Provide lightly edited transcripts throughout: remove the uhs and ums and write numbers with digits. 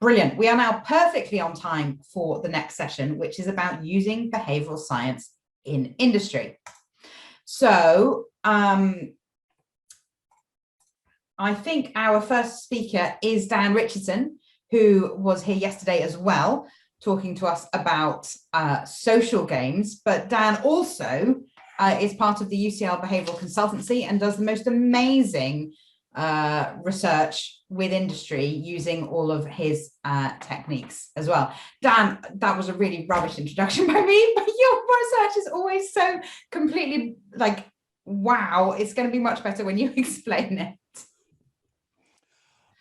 Brilliant. We are now perfectly on time for the next session, which is about using behavioral science in industry. So I think our first speaker is Dan Richardson, who was here yesterday as well, talking to us about social games. But Dan also is part of the UCL Behavioural Consultancy and does the most amazing research with industry using all of his techniques as well. Dan, that was a really rubbish introduction by me, but your research is always so completely like, wow, it's going to be much better when you explain it.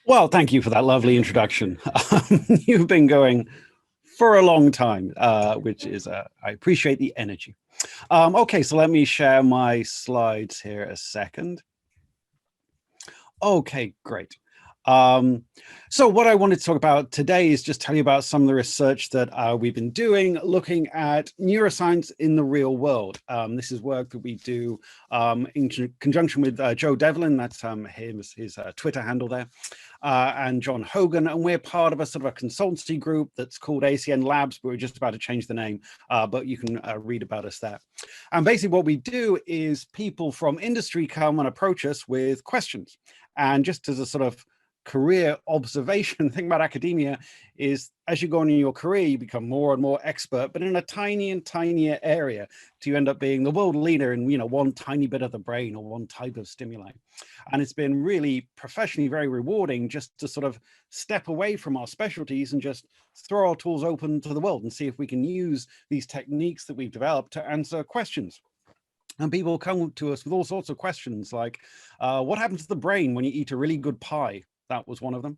Well, thank you for that lovely introduction. You've been going for a long time, which is, I appreciate the energy. Okay, so let me share my slides here a second. Okay, great. So what I wanted to talk about today is just tell you about some of the research that we've been doing, looking at neuroscience in the real world. This is work that we do in conjunction with Joe Devlin, that's his Twitter handle there, and John Hogan, and we're part of a sort of a consultancy group that's called ACN Labs, but we're just about to change the name, but you can read about us there. And basically what we do is people from industry come and approach us with questions. And just as a sort of career observation, the thing about academia is as you go on in your career, you become more and more expert, but in a tiny and tinier area to end up being the world leader in, one tiny bit of the brain or one type of stimuli. And it's been really professionally very rewarding just to sort of step away from our specialties and just throw our tools open to the world and see if we can use these techniques that we've developed to answer questions. And people come to us with all sorts of questions like, what happens to the brain when you eat a really good pie? That was one of them.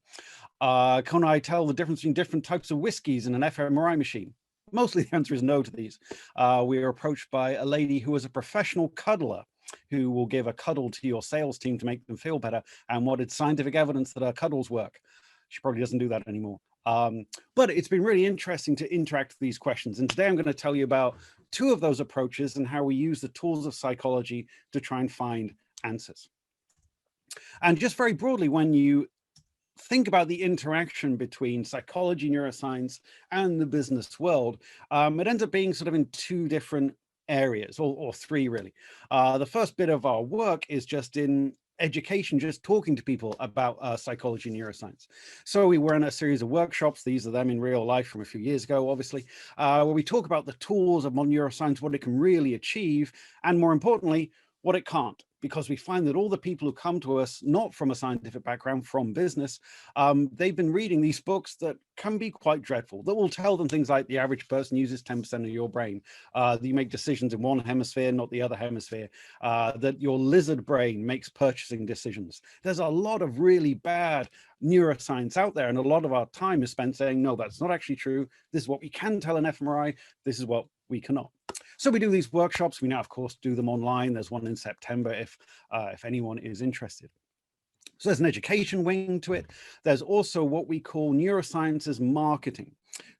Can I tell the difference between different types of whiskies in an fMRI machine? Mostly the answer is no to these. We were approached by a lady who was a professional cuddler who will give a cuddle to your sales team to make them feel better and wanted scientific evidence that her cuddles work. She probably doesn't do that anymore. But it's been really interesting to interact with these questions. And today I'm going to tell you about two of those approaches and how we use the tools of psychology to try and find answers. And just very broadly, when you think about the interaction between psychology, neuroscience, and the business world, it ends up being sort of in two different areas, or three really. The first bit of our work is just in education, just talking to people about psychology and neuroscience. So we were in a series of workshops, these are them in real life from a few years ago, obviously, where we talk about the tools of modern neuroscience, what it can really achieve, and more importantly, what it can't, because we find that all the people who come to us, not from a scientific background, from business, they've been reading these books that can be quite dreadful, that will tell them things like the average person uses 10% of your brain, that you make decisions in one hemisphere, not the other hemisphere, that your lizard brain makes purchasing decisions. There's a lot of really bad neuroscience out there, and a lot of our time is spent saying, no, that's not actually true. This is what we can tell an fMRI. This is what we cannot. So we do these workshops. We now, of course, do them online. There's one in September if anyone is interested. So there's an education wing to it. There's also what we call Neurosciences Marketing.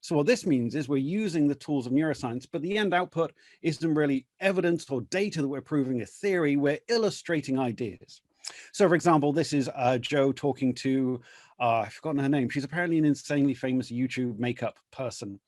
So what this means is we're using the tools of neuroscience, but the end output isn't really evidence or data that we're proving a theory. We're illustrating ideas. So, for example, this is Joe talking to, I've forgotten her name. She's apparently an insanely famous YouTube makeup person.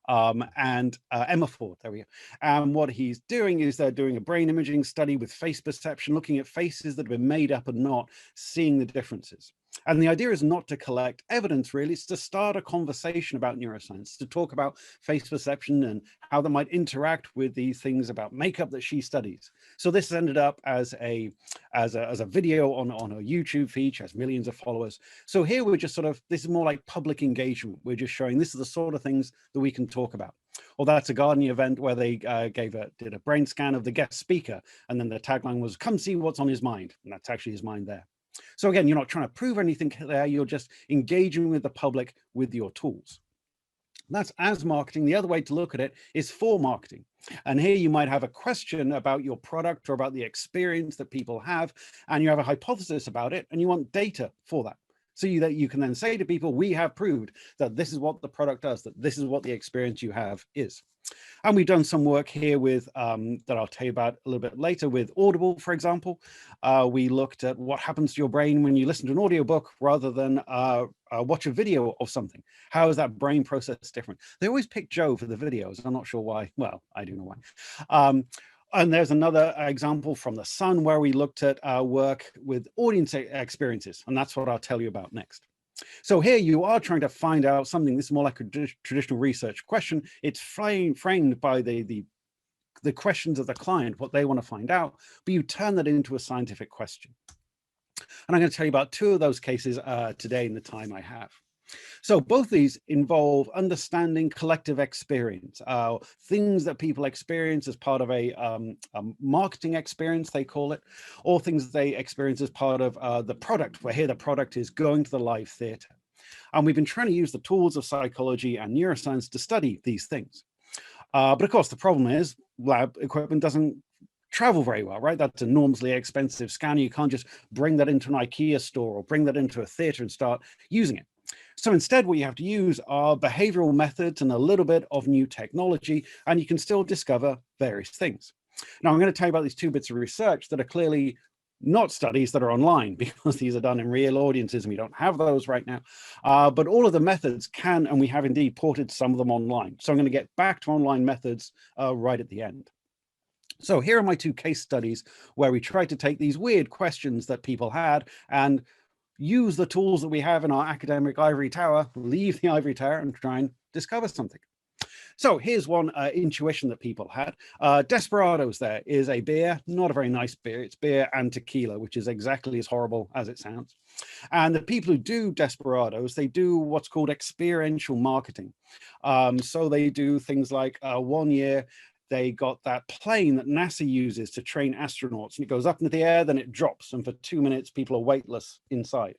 And Emma Ford, there we go. And what he's doing is they're doing a brain imaging study with face perception, looking at faces that have been made up and not, seeing the differences. And the idea is not to collect evidence, really, it's to start a conversation about neuroscience, to talk about face perception and how that might interact with these things about makeup that she studies. So this ended up as a video on a YouTube feed. She has millions of followers. So here we're just sort of, this is more like public engagement. We're just showing this is the sort of things that we can talk about. Or that's a gardening event where they did a brain scan of the guest speaker, and then the tagline was, come see what's on his mind. And that's actually his mind there. So again, you're not trying to prove anything there, you're just engaging with the public with your tools. That's as marketing. The other way to look at it is for marketing. And here you might have a question about your product or about the experience that people have, and you have a hypothesis about it, and you want data for that. so that you can then say to people, we have proved that this is what the product does, that this is what the experience you have is. And we've done some work here with, that I'll tell you about a little bit later with Audible, for example. We looked at what happens to your brain when you listen to an audiobook rather than watch a video of something. How is that brain process different? They always pick Joe for the videos. I'm not sure why. Well, I do know why. And there's another example from The Sun where we looked at our work with audience experiences. And that's what I'll tell you about next. So here you are trying to find out something. This is more like a traditional research question. It's framed by the questions of the client, what they want to find out, but you turn that into a scientific question. And I'm going to tell you about two of those cases today in the time I have. So both these involve understanding collective experience, things that people experience as part of a marketing experience, they call it, or things they experience as part of the product, where here the product is going to the live theater. And we've been trying to use the tools of psychology and neuroscience to study these things. But of course, the problem is lab equipment doesn't travel very well, right? That's enormously expensive scanner. You can't just bring that into an IKEA store or bring that into a theater and start using it. So instead, what you have to use are behavioral methods and a little bit of new technology, and you can still discover various things. Now, I'm going to tell you about these two bits of research that are clearly not studies that are online, because these are done in real audiences and we don't have those right now. But all of the methods can, and we have indeed ported some of them online. So I'm going to get back to online methods right at the end. So here are my two case studies where we tried to take these weird questions that people had and use the tools that we have in our academic ivory tower, leave the ivory tower and try and discover something. So here's one intuition that people had. Desperados there is a beer, not a very nice beer. It's beer and tequila, which is exactly as horrible as it sounds. And the people who do Desperados, they do what's called experiential marketing. So they do things like 1 year, they got that plane that NASA uses to train astronauts, and it goes up into the air, then it drops, and for 2 minutes, people are weightless inside.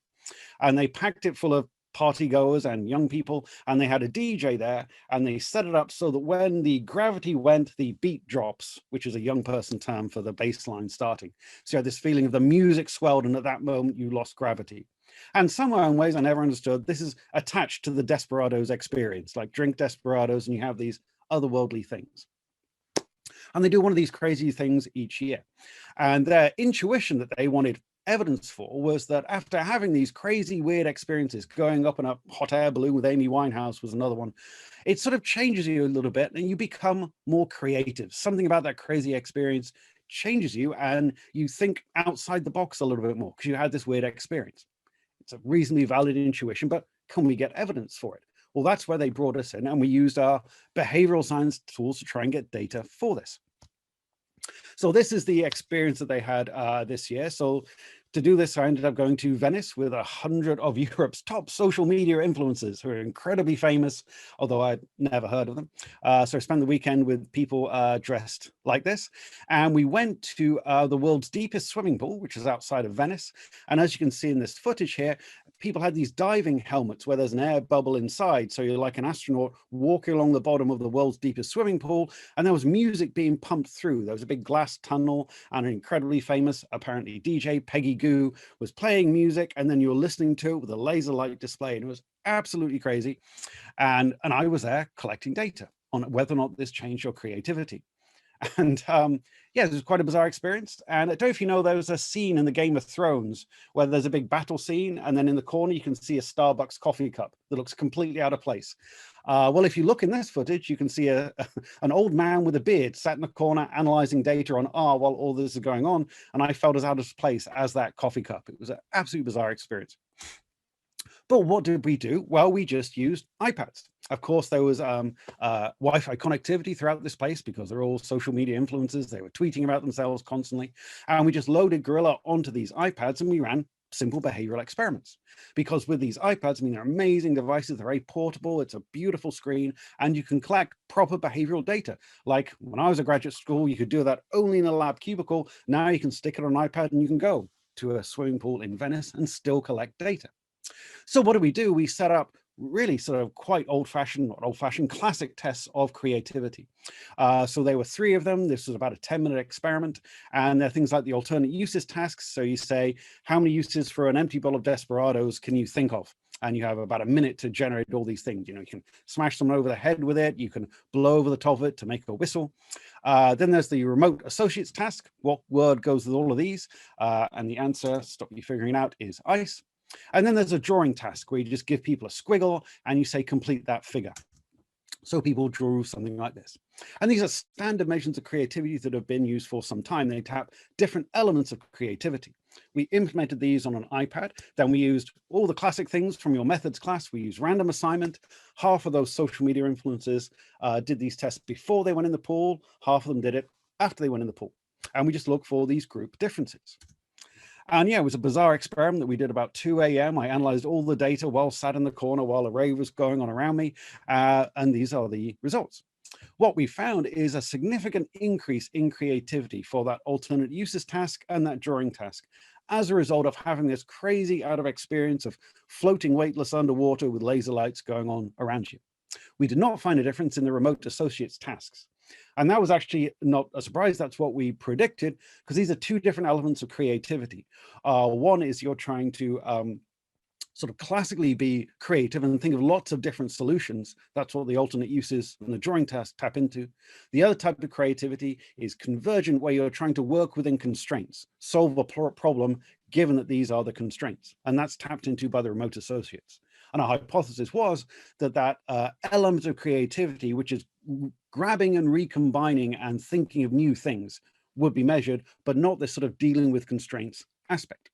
And they packed it full of party goers and young people, and they had a DJ there, and they set it up so that when the gravity went, the beat drops, which is a young person term for the bass line starting. So you had this feeling of the music swelled, and at that moment, you lost gravity. And somehow, in ways I never understood, this is attached to the Desperados experience, like drink Desperados, and you have these otherworldly things. And they do one of these crazy things each year. And their intuition that they wanted evidence for was that after having these crazy, weird experiences, going up in a hot air balloon with Amy Winehouse was another one, it sort of changes you a little bit and you become more creative. Something about that crazy experience changes you and you think outside the box a little bit more because you had this weird experience. It's a reasonably valid intuition, but can we get evidence for it? Well, that's where they brought us in, and we used our behavioral science tools to try and get data for this. So this is the experience that they had this year. So to do this, I ended up going to Venice with 100 of Europe's top social media influencers who are incredibly famous, although I'd never heard of them. So I spent the weekend with people dressed like this. And we went to the world's deepest swimming pool, which is outside of Venice. And as you can see in this footage here, people had these diving helmets where there's an air bubble inside. So you're like an astronaut walking along the bottom of the world's deepest swimming pool. And there was music being pumped through. There was a big glass tunnel and an incredibly famous, apparently, DJ, Peggy Goo, was playing music. And then you were listening to it with a laser light display. And it was absolutely crazy. And I was there collecting data on whether or not this changed your creativity. And yeah, it was quite a bizarre experience. And I don't know if you know, there was a scene in the Game of Thrones where there's a big battle scene, and then in the corner you can see a Starbucks coffee cup that looks completely out of place. Well, if you look in this footage, you can see an old man with a beard sat in the corner analyzing data on R while all this is going on, and I felt as out of place as that coffee cup. It was an absolutely bizarre experience. But what did we do? Well, we just used iPads. Of course, there was Wi-Fi connectivity throughout this place because they're all social media influencers. They were tweeting about themselves constantly. And we just loaded Gorilla onto these iPads and we ran simple behavioral experiments. Because with these iPads, I mean, they're amazing devices. They're very portable. It's a beautiful screen. And you can collect proper behavioral data. Like when I was at graduate school, you could do that only in a lab cubicle. Now you can stick it on an iPad and you can go to a swimming pool in Venice and still collect data. So what do? We set up really sort of quite old-fashioned, not old-fashioned, classic tests of creativity. So there were 3 of them. This was about a 10-minute experiment, and they're things like the alternate uses tasks. So you say, how many uses for an empty bottle of Desperados can you think of? And you have about a minute to generate all these things. You know, you can smash someone over the head with it. You can blow over the top of it to make a whistle. Then there's the remote associates task. What word goes with all of these? And the answer, stop you figuring out, is ice. And then there's a drawing task where you just give people a squiggle and you say, complete that figure. So people drew something like this. And these are standard measures of creativity that have been used for some time. They tap different elements of creativity. We implemented these on an iPad. Then we used all the classic things from your methods class. We used random assignment. Half of those social media influencers did these tests before they went in the pool. Half of them did it after they went in the pool. And we just looked for these group differences. And yeah, it was a bizarre experiment that we did about 2 a.m. I analyzed all the data while sat in the corner while a rave was going on around me. And these are the results. What we found is a significant increase in creativity for that alternate uses task and that drawing task as a result of having this crazy out of experience of floating weightless underwater with laser lights going on around you. We did not find a difference in the remote associates tasks. And that was actually not a surprise. That's what we predicted, because these are 2 different elements of creativity. One is you're trying to sort of classically be creative and think of lots of different solutions. That's what the alternate uses and the drawing task tap into. The other type of creativity is convergent, where you're trying to work within constraints, solve a problem, given that these are the constraints. And that's tapped into by the remote associates. And our hypothesis was that that element of creativity, which is grabbing and recombining and thinking of new things, would be measured, but not this sort of dealing with constraints aspect.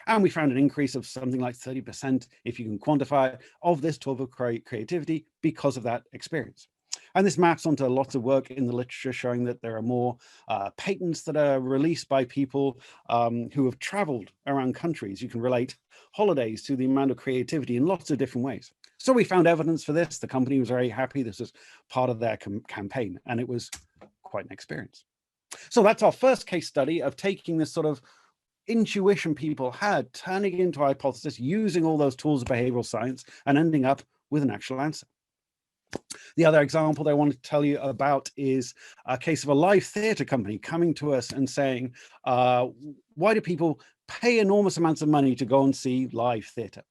And we found an increase of something like 30%, if you can quantify it, of this type of creativity because of that experience. And this maps onto lots of work in the literature showing that there are more patents that are released by people who have traveled around countries. You can relate holidays to the amount of creativity in lots of different ways. So we found evidence for this. The company was very happy. This was part of their campaign, and it was quite an experience. So that's our first case study of taking this sort of intuition people had, turning it into a hypothesis, using all those tools of behavioral science, and ending up with an actual answer. The other example that I want to tell you about is a case of a live theatre company coming to us and saying, why do people pay enormous amounts of money to go and see live theatre?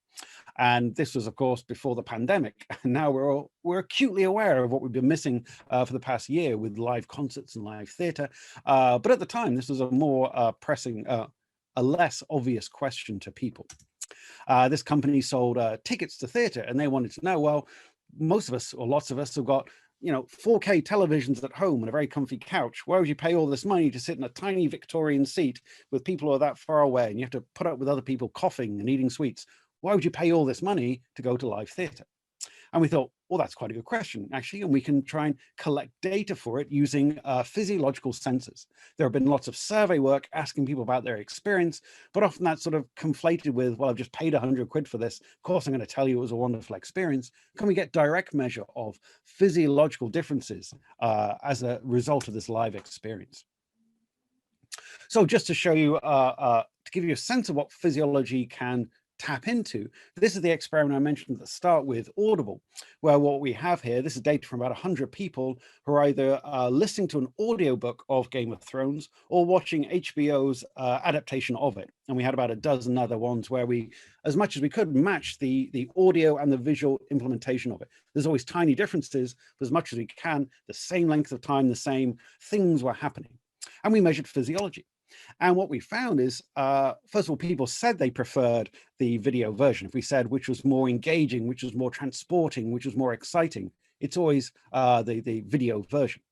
And this was, of course, before the pandemic. And now we're acutely aware of what we've been missing for the past year with live concerts and live theatre. But at the time, this was a more pressing, a less obvious question to people. This company sold tickets to theatre, and they wanted to know, well, most of us, or lots of us, have got 4K televisions at home and a very comfy couch. Why would you pay all this money to sit in a tiny Victorian seat with people who are that far away, and you have to put up with other people coughing and eating sweets? Why would you pay all this money to go to live theatre? And we thought, well, that's quite a good question, actually, and we can try and collect data for it using physiological sensors. There have been lots of survey work asking people about their experience, but often that's sort of conflated with, well, I've just paid 100 quid for this. Of course, I'm going to tell you it was a wonderful experience. Can we get direct measure of physiological differences as a result of this live experience? So just to show you, to give you a sense of what physiology can tap into, this is the experiment I mentioned at the start with Audible, where what we have here, this is data from about 100 people who are either listening to an audiobook of Game of Thrones or watching HBO's adaptation of it. And we had about a dozen other ones where we, as much as we could, match the audio and the visual implementation of it. There's always tiny differences, but as much as we can, the same length of time, the same things were happening. And we measured physiology. And what we found is, first of all, people said they preferred the video version. If we said which was more engaging, which was more transporting, which was more exciting, it's always the video version.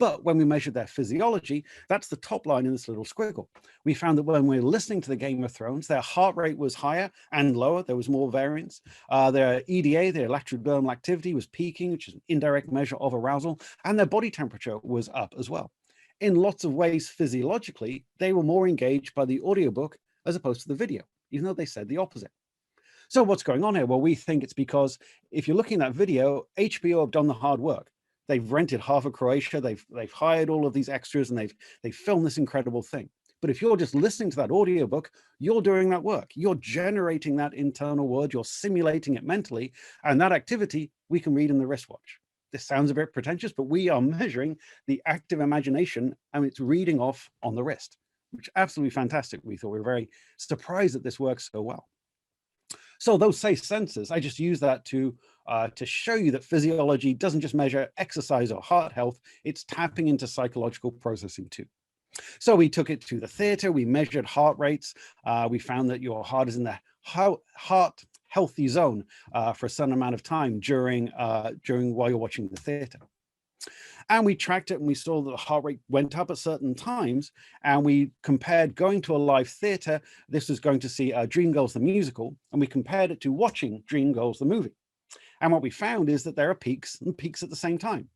But when we measured their physiology, that's the top line in this little squiggle. We found that when we were listening to the Game of Thrones, their heart rate was higher and lower. There was more variance. Their EDA, their electrodermal activity, was peaking, which is an indirect measure of arousal, and their body temperature was up as well. In lots of ways, physiologically, they were more engaged by the audiobook as opposed to the video, even though they said the opposite. So what's going on here? Well, we think it's because if you're looking at that video, HBO have done the hard work. They've rented half of Croatia. They've hired all of these extras, and they've filmed this incredible thing. But if you're just listening to that audiobook, you're doing that work. You're generating that internal word, you're simulating it mentally, and that activity we can read in the wristwatch. This sounds a bit pretentious, but we are measuring the active imagination and it's reading off on the wrist, which is absolutely fantastic. We thought we were very surprised that this works so well. So those say sensors, I just use that to show you that physiology doesn't just measure exercise or heart health, it's tapping into psychological processing too. So we took it to the theater, we measured heart rates, we found that your heart is in the heart healthy zone for a certain amount of time during while you're watching the theater. And we tracked it and we saw that the heart rate went up at certain times, and we compared going to a live theater. This was going to see Dreamgirls the musical, and we compared it to watching Dreamgirls the movie. And what we found is that there are peaks and peaks at the same time.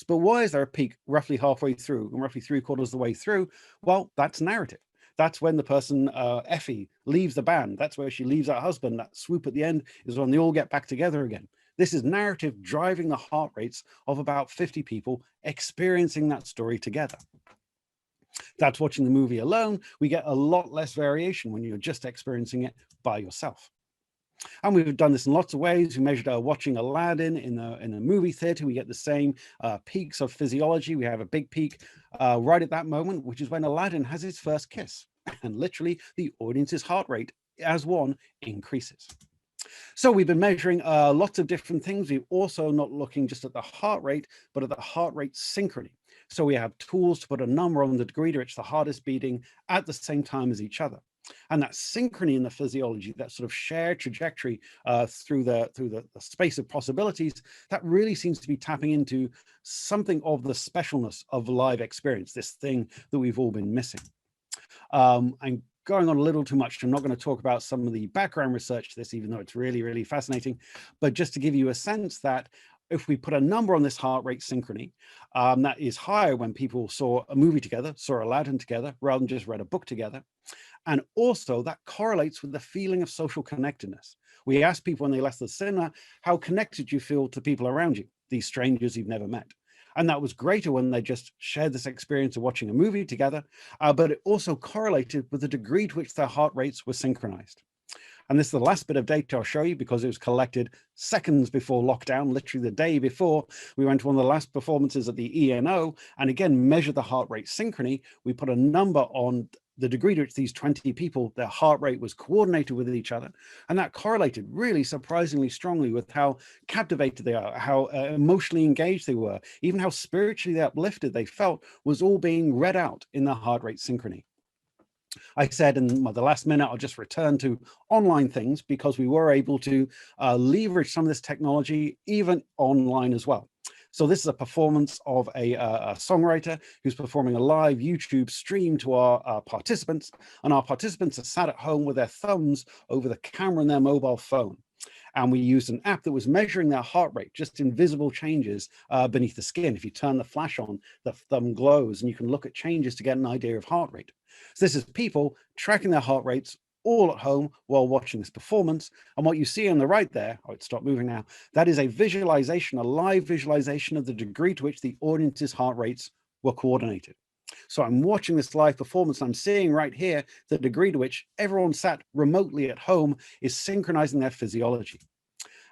But why is there a peak roughly halfway through and roughly 3/4 of the way through? Well, that's narrative. That's when the person, Effie, leaves the band. That's where she leaves her husband. That swoop at the end is when they all get back together again. This is narrative driving the heart rates of about 50 people experiencing that story together. That's watching the movie alone. We get a lot less variation when you're just experiencing it by yourself. And we've done this in lots of ways. We measured watching Aladdin in a movie theater. We get the same peaks of physiology. We have a big peak right at that moment, which is when Aladdin has his first kiss. And literally the audience's heart rate as one increases. So we've been measuring lots of different things. We're also not looking just at the heart rate, but at the heart rate synchrony. So we have tools to put a number on the degree to which the heart is beating at the same time as each other. And that synchrony in the physiology, that sort of shared trajectory through the space of possibilities, that really seems to be tapping into something of the specialness of live experience, this thing that we've all been missing. I'm going on a little too much. I'm not going to talk about some of the background research to this, even though it's really, really fascinating. But just to give you a sense that if we put a number on this heart rate synchrony, that is higher when people saw a movie together, saw Aladdin together, rather than just read a book together. And also that correlates with the feeling of social connectedness. We asked people when they left the cinema, how connected you feel to people around you, these strangers you've never met. And that was greater when they just shared this experience of watching a movie together, but it also correlated with the degree to which their heart rates were synchronized. And this is the last bit of data I'll show you because it was collected seconds before lockdown, literally the day before. We went to one of the last performances at the ENO and again measured the heart rate synchrony. We put a number on the degree to which these 20 people, their heart rate was coordinated with each other. And that correlated really surprisingly strongly with how captivated they are, how emotionally engaged they were, even how spiritually uplifted they felt was all being read out in the heart rate synchrony. I said in the last minute, I'll just return to online things because we were able to leverage some of this technology even online as well. So this is a performance of a songwriter who's performing a live YouTube stream to our participants, and our participants are sat at home with their thumbs over the camera in their mobile phone. And we used an app that was measuring their heart rate, just invisible changes beneath the skin. If you turn the flash on, the thumb glows and you can look at changes to get an idea of heart rate. So this is people tracking their heart rates all at home while watching this performance. And what you see on the right there, oh, it stopped moving now, that is a visualization, a live visualization of the degree to which the audience's heart rates were coordinated. So I'm watching this live performance and I'm seeing right here the degree to which everyone sat remotely at home is synchronizing their physiology.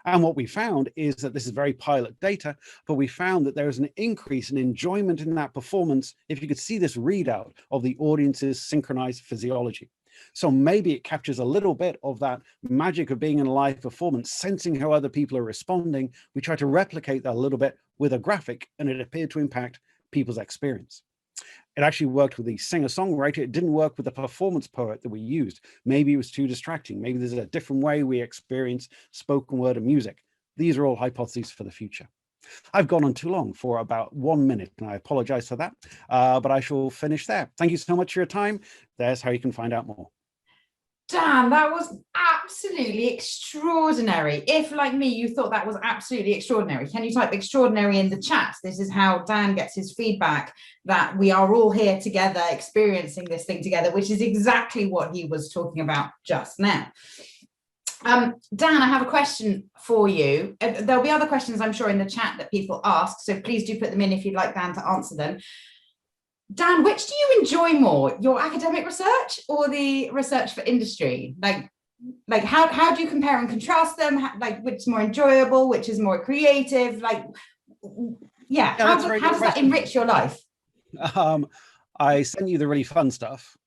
And what we found is that this is very pilot data, but we found that there is an increase in enjoyment in that performance if you could see this readout of the audience's synchronized physiology. So maybe it captures a little bit of that magic of being in a live performance, sensing how other people are responding. We try to replicate that a little bit with a graphic, and it appeared to impact people's experience. It actually worked with the singer-songwriter. It didn't work with the performance poet that we used. Maybe it was too distracting. Maybe there's a different way we experience spoken word and music. These are all hypotheses for the future. I've gone on too long for about 1 minute, and I apologize for that, but I shall finish there. Thank you so much for your time. There's how you can find out more. Dan, that was absolutely extraordinary. If, like me, you thought that was absolutely extraordinary, can you type extraordinary in the chat? This is how Dan gets his feedback, that we are all here together experiencing this thing together, which is exactly what he was talking about just now. Dan, I have a question for you. There'll be other questions, I'm sure, in the chat that people ask, so please do put them in if you'd like Dan to answer them. Dan, which do you enjoy more, your academic research or the research for industry? Like how do you compare and contrast them? Like, which is more enjoyable, which is more creative? Like, yeah, how does that enrich your life? I sent you the really fun stuff,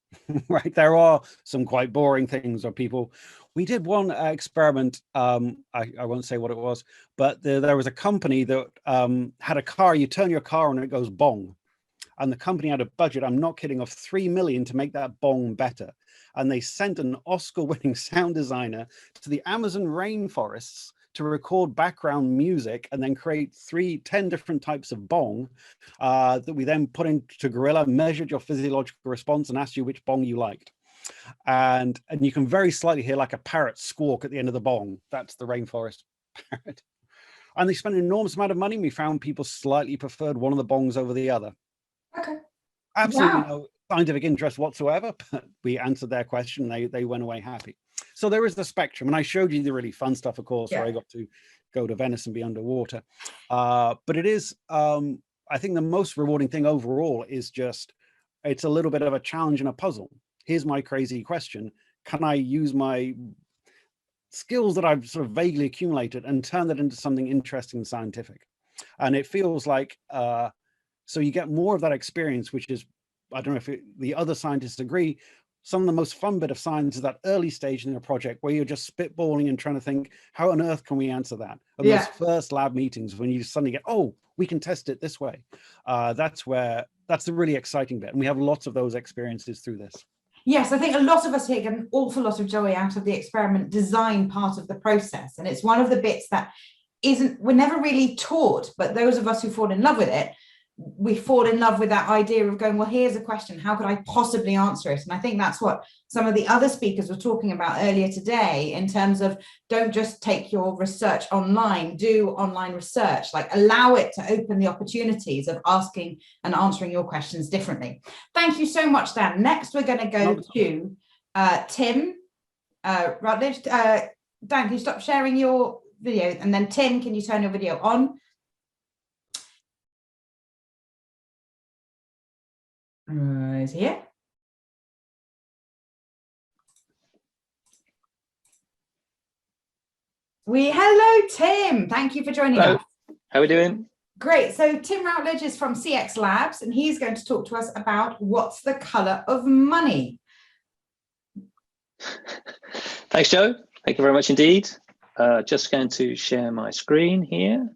right? There are some quite boring things where people, we did one experiment, I won't say what it was, but there was a company that had a car, you turn your car on and it goes bong. And the company had a budget, I'm not kidding, of 3 million to make that bong better. And they sent an Oscar-winning sound designer to the Amazon rainforests to record background music and then create 10 different types of bong that we then put into Gorilla, measured your physiological response and asked you which bong you liked. And you can very slightly hear like a parrot squawk at the end of the bong. That's the rainforest parrot. And they spent an enormous amount of money. We found people slightly preferred one of the bongs over the other. Okay. Absolutely no scientific interest whatsoever, but we answered their question. They went away happy. So there is the spectrum. And I showed you the really fun stuff, of course, where I got to go to Venice and be underwater. But it is, I think the most rewarding thing overall is just, it's a little bit of a challenge and a puzzle. Here's my crazy question. Can I use my skills that I've sort of vaguely accumulated and turn that into something interesting and scientific? And it feels like, so you get more of that experience, which is, I don't know if the other scientists agree, some of the most fun bit of science is that early stage in a project where you're just spitballing and trying to think, how on earth can we answer that? And those first lab meetings when you suddenly get, oh, we can test it this way. That's the really exciting bit. And we have lots of those experiences through this. Yes, I think a lot of us here get an awful lot of joy out of the experiment design part of the process. And it's one of the bits that we're never really taught, but those of us who fall in love with it, we fall in love with that idea of going, well, here's a question, how could I possibly answer it? And I think that's what some of the other speakers were talking about earlier today, in terms of don't just take your research online, do online research, like allow it to open the opportunities of asking and answering your questions differently. Thank you so much, Dan. Next, we're going to go to Tim Rutledge. Dan, can you stop sharing your video? And then Tim, can you turn your video on? Is here. Hello, Tim. Thank you for joining us. How are we doing? Great. So Tim Routledge is from CX Labs, and he's going to talk to us about what's the color of money. Thanks, Joe. Thank you very much indeed. Just going to share my screen here.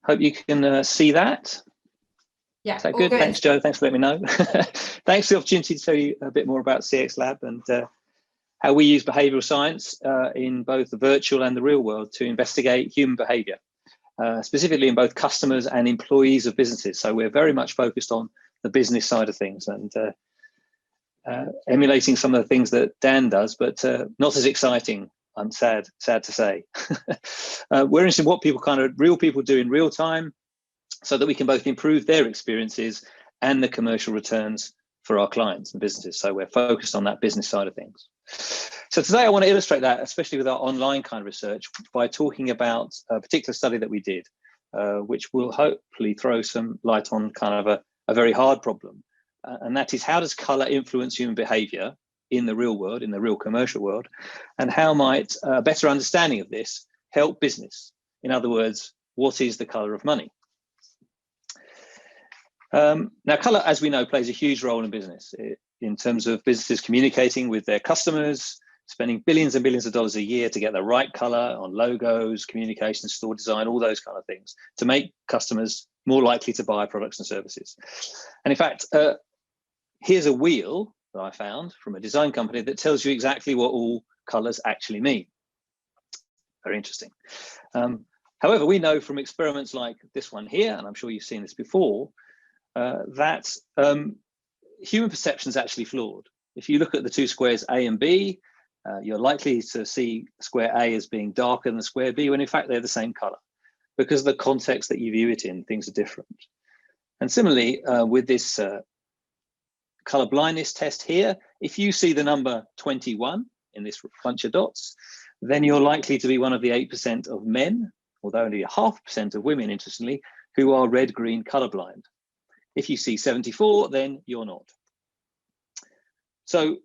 Hope you can see that. Yeah. Is that good? Thanks, Joe. Thanks for letting me know. Thanks for the opportunity to tell you a bit more about CX Lab and how we use behavioural science in both the virtual and the real world to investigate human behaviour, specifically in both customers and employees of businesses. So we're very much focused on the business side of things and emulating some of the things that Dan does, but not as exciting. I'm sad to say. We're interested in what real people do in real time, so that we can both improve their experiences and the commercial returns for our clients and businesses. So we're focused on that business side of things. So today I want to illustrate that, especially with our online kind of research, by talking about a particular study that we did, which will hopefully throw some light on kind of a very hard problem. And that is, how does color influence human behavior in the real world, in the real commercial world, and how might a better understanding of this help business? In other words, what is the color of money? Now, color, as we know, plays a huge role in business in terms of businesses communicating with their customers, spending billions and billions of dollars a year to get the right color on logos, communication, store design, all those kind of things to make customers more likely to buy products and services. And in fact, here's a wheel that I found from a design company that tells you exactly what all colors actually mean. Very interesting. However, we know from experiments like this one here, and I'm sure you've seen this before, that human perception is actually flawed. If you look at the two squares A and B, you're likely to see square A as being darker than square B, when in fact they're the same color, because of the context that you view it in, things are different. And similarly, with this color blindness test here, if you see the number 21 in this bunch of dots, then you're likely to be one of the 8% of men, although only 0.5% of women, interestingly, who are red-green colorblind. If you see 74, then you're not. So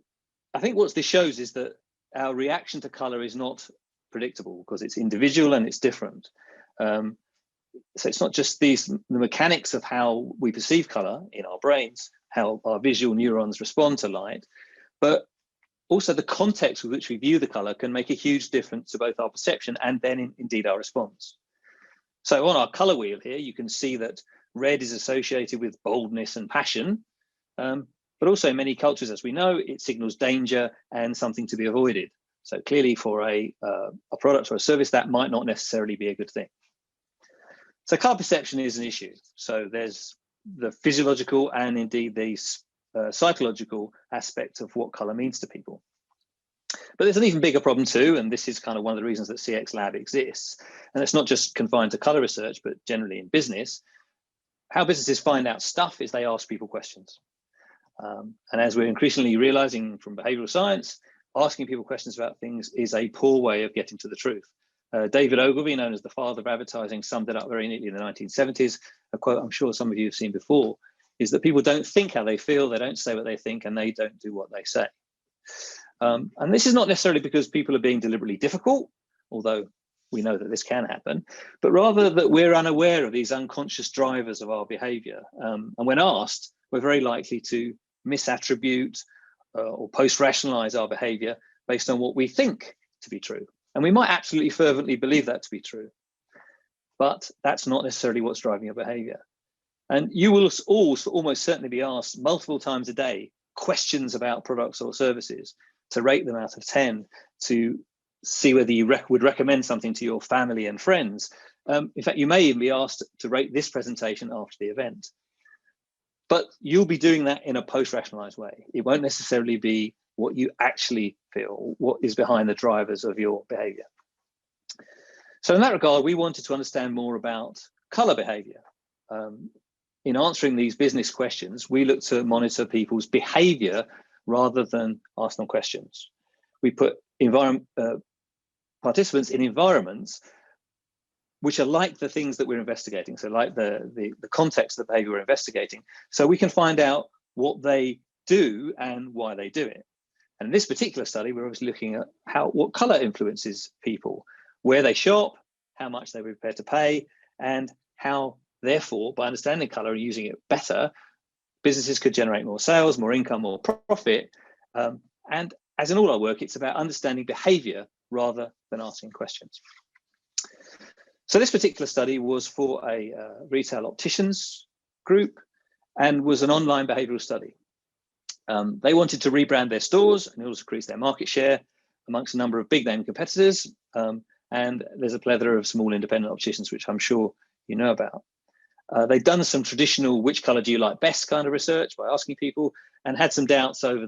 I think what this shows is that our reaction to color is not predictable because it's individual and it's different. So it's not just the mechanics of how we perceive color in our brains, how our visual neurons respond to light, but also the context with which we view the color can make a huge difference to both our perception and then indeed our response. So on our color wheel here, you can see that red is associated with boldness and passion, but also in many cultures, as we know, it signals danger and something to be avoided. So clearly for a product or a service, that might not necessarily be a good thing. So color perception is an issue. So there's the physiological and indeed the psychological aspect of what color means to people. But there's an even bigger problem too, and this is kind of one of the reasons that CX Lab exists. And it's not just confined to color research, but generally in business. How businesses find out stuff is they ask people questions. And as we're increasingly realizing from behavioral science, asking people questions about things is a poor way of getting to the truth. David Ogilvy, known as the father of advertising, summed it up very neatly in the 1970s. A quote I'm sure some of you have seen before is that people don't think how they feel, they don't say what they think, and they don't do what they say. And this is not necessarily because people are being deliberately difficult, although we know that this can happen, but rather that we're unaware of these unconscious drivers of our behavior. And when asked, we're very likely to misattribute or post-rationalize our behavior based on what we think to be true. And we might absolutely fervently believe that to be true, but that's not necessarily what's driving your behavior. And you will all almost certainly be asked multiple times a day questions about products or services to rate them out of 10, to see whether you would recommend something to your family and friends. In fact, you may even be asked to rate this presentation after the event. But you'll be doing that in a post-rationalized way. It won't necessarily be what you actually feel, what is behind the drivers of your behavior. So in that regard, we wanted to understand more about color behavior. In answering these business questions, we looked to monitor people's behavior rather than ask them questions. We put participants in environments which are like the things that we're investigating, so like the context of the behavior we're investigating, so we can find out what they do and why they do it. And in this particular study, we're obviously looking at what color influences people, where they shop, how much they were prepared to pay, and how, therefore, by understanding color and using it better, businesses could generate more sales, more income, more profit. And as in all our work, it's about understanding behavior rather than asking questions. So this particular study was for a retail opticians group and was an online behavioral study. They wanted to rebrand their stores and also increase their market share amongst a number of big name competitors. And there's a plethora of small independent opticians, which I'm sure you know about. They'd done some traditional which color do you like best kind of research by asking people and had some doubts over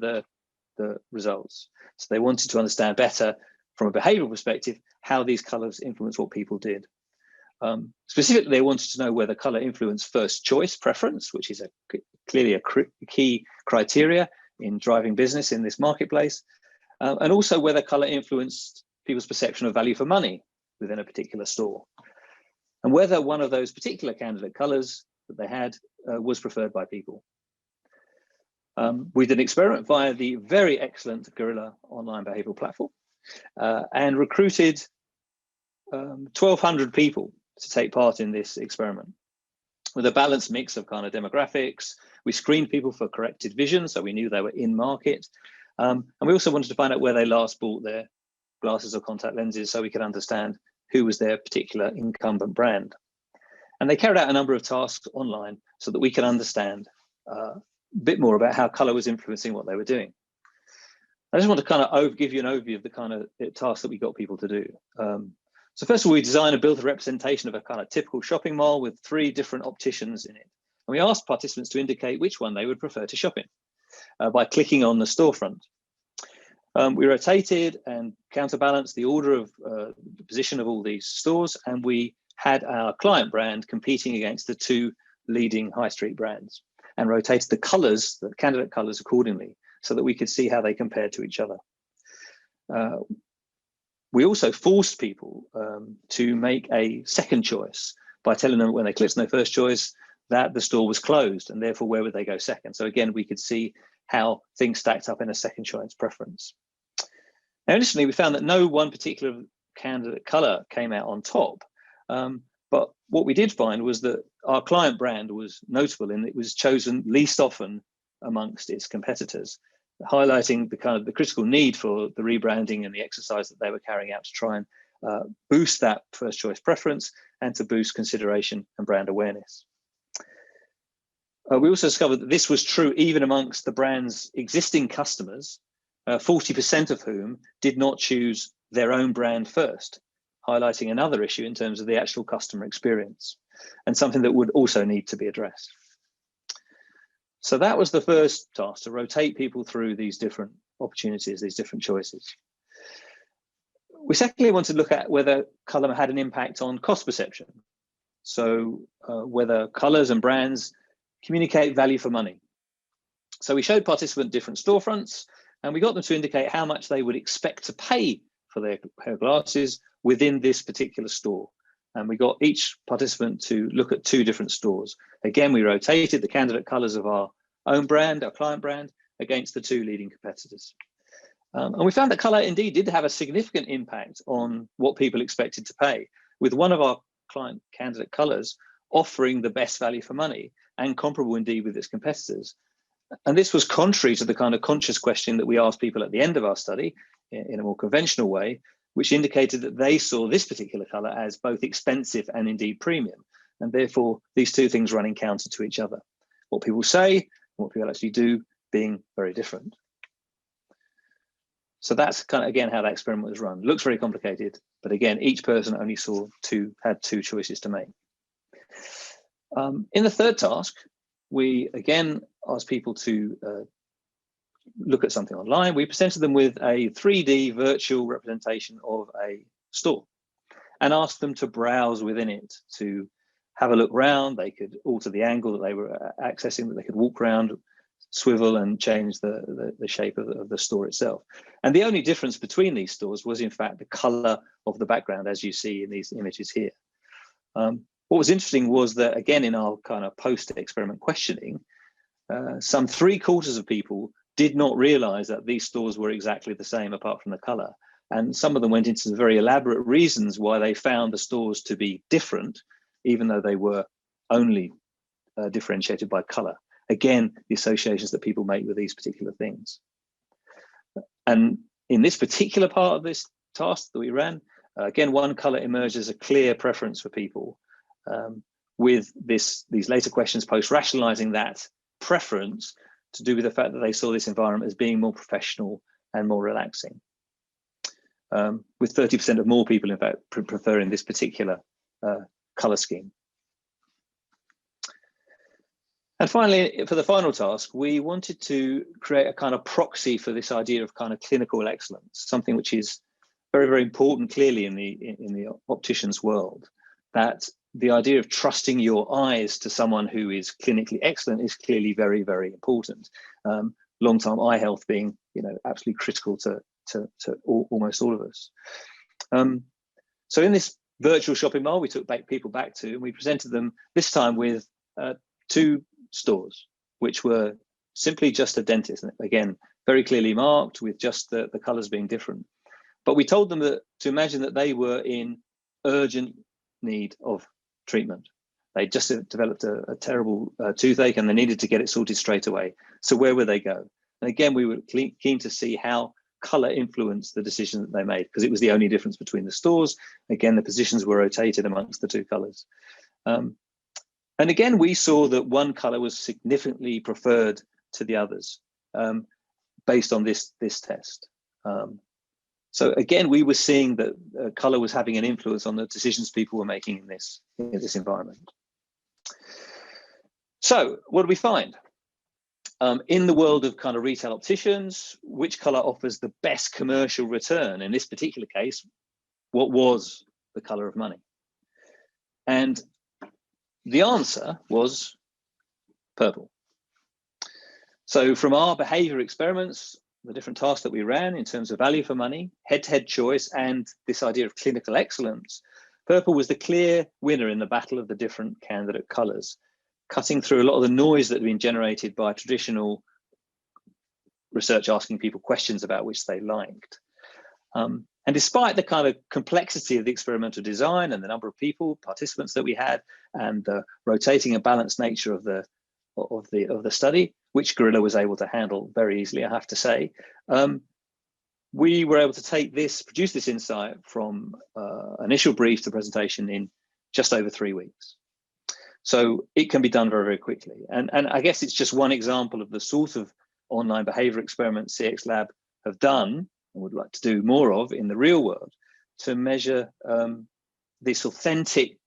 the results. So they wanted to understand better from a behavioral perspective how these colors influence what people did. Specifically, they wanted to know whether color influenced first choice preference, which is clearly a key criteria in driving business in this marketplace, and also whether color influenced people's perception of value for money within a particular store, and whether one of those particular candidate colors that they had was preferred by people. We did an experiment via the very excellent Gorilla online behavioral platform and recruited 1,200 people to take part in this experiment with a balanced mix of kind of demographics. We screened people for corrected vision, so we knew they were in market. And we also wanted to find out where they last bought their glasses or contact lenses so we could understand who was their particular incumbent brand. And they carried out a number of tasks online so that we could understand a bit more about how color was influencing what they were doing. I just want to kind of give you an overview of the kind of tasks that we got people to do. So first of all, we designed and built a representation of a kind of typical shopping mall with 3 different opticians in it. And we asked participants to indicate which one they would prefer to shop in by clicking on the storefront. We rotated and counterbalanced the order of the position of all these stores, and we had our client brand competing against the 2 leading high street brands and rotated the colors, the candidate colors accordingly, so that we could see how they compared to each other. we also forced people to make a second choice by telling them when they clicked on their first choice that the store was closed, and therefore where would they go second. So again, we could see how things stacked up in a second choice preference. Now, interestingly, we found that no one particular candidate color came out on top. But what we did find was that our client brand was notable in it was chosen least often amongst its competitors, highlighting the critical need for the rebranding and the exercise that they were carrying out to try and boost that first choice preference and to boost consideration and brand awareness. We also discovered that this was true even amongst the brand's existing customers, 40% of whom did not choose their own brand first, highlighting another issue in terms of the actual customer experience, and something that would also need to be addressed. So that was the first task, to rotate people through these different opportunities, these different choices. We secondly wanted to look at whether colour had an impact on cost perception. So whether colours and brands communicate value for money. So we showed participants different storefronts, and we got them to indicate how much they would expect to pay for their glasses within this particular store. And we got each participant to look at 2 different stores. Again, we rotated the candidate colours of our own brand, our client brand, against the 2 leading competitors. And we found that colour indeed did have a significant impact on what people expected to pay, with one of our client candidate colours offering the best value for money and comparable indeed with its competitors. And this was contrary to the kind of conscious question that we asked people at the end of our study in a more conventional way, which indicated that they saw this particular colour as both expensive and indeed premium. And therefore, these 2 things running counter to each other. What people say and what people actually do being very different. So that's kind of, again, how that experiment was run. Looks very complicated, but again, each person only had 2 choices to make. In the third task, we again asked people to look at something online. We presented them with a 3D virtual representation of a store and asked them to browse within it, to have a look around. They could alter the angle that they were accessing, that they could walk around, swivel and change the shape of the store itself. And the only difference between these stores was in fact the color of the background, as you see in these images here. What was interesting was that, again, in our kind of post-experiment questioning, some 3/4 of people did not realize that these stores were exactly the same apart from the color. And some of them went into some very elaborate reasons why they found the stores to be different, even though they were only differentiated by color. Again, the associations that people make with these particular things. And in this particular part of this task that we ran, again, one color emerged as a clear preference for people, with these later questions post rationalizing that preference to do with the fact that they saw this environment as being more professional and more relaxing, with 30% of more people in fact preferring this particular color scheme. And finally, for the final task, we wanted to create a kind of proxy for this idea of kind of clinical excellence, something which is very, very important clearly in the optician's world, that the idea of trusting your eyes to someone who is clinically excellent is clearly very, very important. Long-term eye health being, absolutely critical to almost all of us. So in this virtual shopping mall, we took people back to, and we presented them this time with 2 stores, which were simply just a dentist, and again, very clearly marked with just the colors being different. But we told them that to imagine that they were in urgent need of treatment. They just developed a terrible toothache and they needed to get it sorted straight away. So where would they go? And again, we were keen to see how color influenced the decision that they made, because it was the only difference between the stores. Again, the positions were rotated amongst the 2 colors. And again, we saw that one color was significantly preferred to the others based on this test. So again, we were seeing that color was having an influence on the decisions people were making in this environment. So what do we find? In the world of kind of retail opticians, which color offers the best commercial return? In this particular case, what was the color of money? And the answer was purple. So from our behavior experiments, the different tasks that we ran in terms of value for money, head-to-head choice, and this idea of clinical excellence, purple was the clear winner in the battle of the different candidate colors, cutting through a lot of the noise that had been generated by traditional research asking people questions about which they liked. And despite the kind of complexity of the experimental design and the number of people, participants that we had, and the rotating and balanced nature of the study, which Gorilla was able to handle very easily, I have to say, we were able to produce this insight from initial brief to presentation in just over 3 weeks. So it can be done very, very quickly. And I guess it's just one example of the sort of online behavior experiments CX Lab have done and would like to do more of in the real world to measure this authentic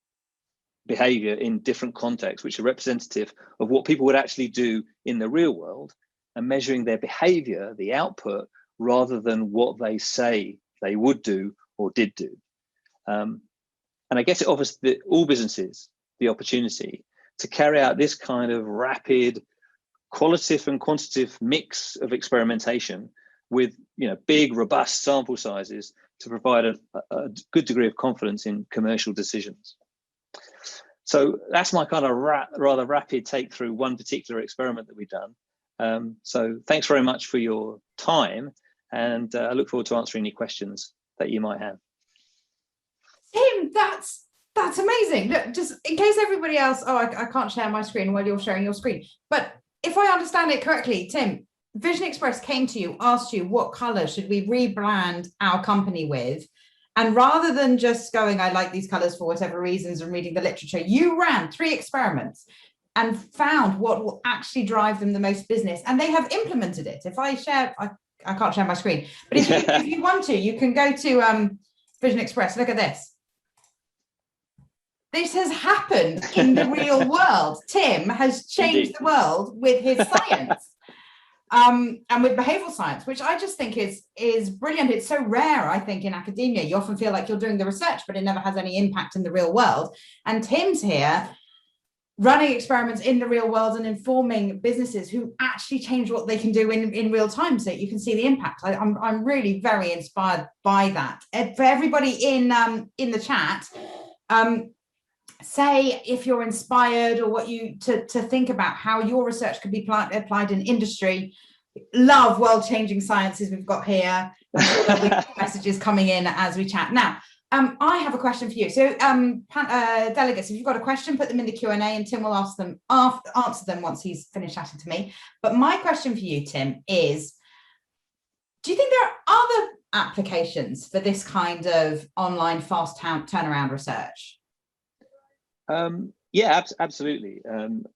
behavior in different contexts, which are representative of what people would actually do in the real world, and measuring their behavior, the output, rather than what they say they would do or did do. And I guess it offers all businesses the opportunity to carry out this kind of rapid qualitative and quantitative mix of experimentation with big, robust sample sizes to provide a good degree of confidence in commercial decisions. So that's my kind of rather rapid take through one particular experiment that we've done. So thanks very much for your time, and I look forward to answering any questions that you might have. Tim, that's amazing. Look, just in case everybody else, I can't share my screen while you're sharing your screen. But if I understand it correctly, Tim, Vision Express came to you, asked you what color should we rebrand our company with? And rather than just going, I like these colors for whatever reasons, and reading the literature, you ran 3 experiments and found what will actually drive them the most business. And they have implemented it. If I share, I can't share my screen, but if you want to, you can go to Vision Express. Look at this. This has happened in the real world. Tim has changed the world with his science. And with behavioral science, which I just think is brilliant. It's so rare, I think, in academia. You often feel like you're doing the research, but it never has any impact in the real world. And Tim's here running experiments in the real world and informing businesses who actually change what they can do in real time, so you can see the impact. I'm really very inspired by that. And for everybody in the chat, say if you're inspired or what you to think about how your research could be applied in industry. Love world-changing sciences we've got here. Messages coming in as we chat now. I have a question for you. So delegates, if you've got a question, put them in the Q&A and Tim will answer them once he's finished chatting to me. But my question for you, Tim, is, do you think there are other applications for this kind of online fast turnaround research? Yeah, absolutely.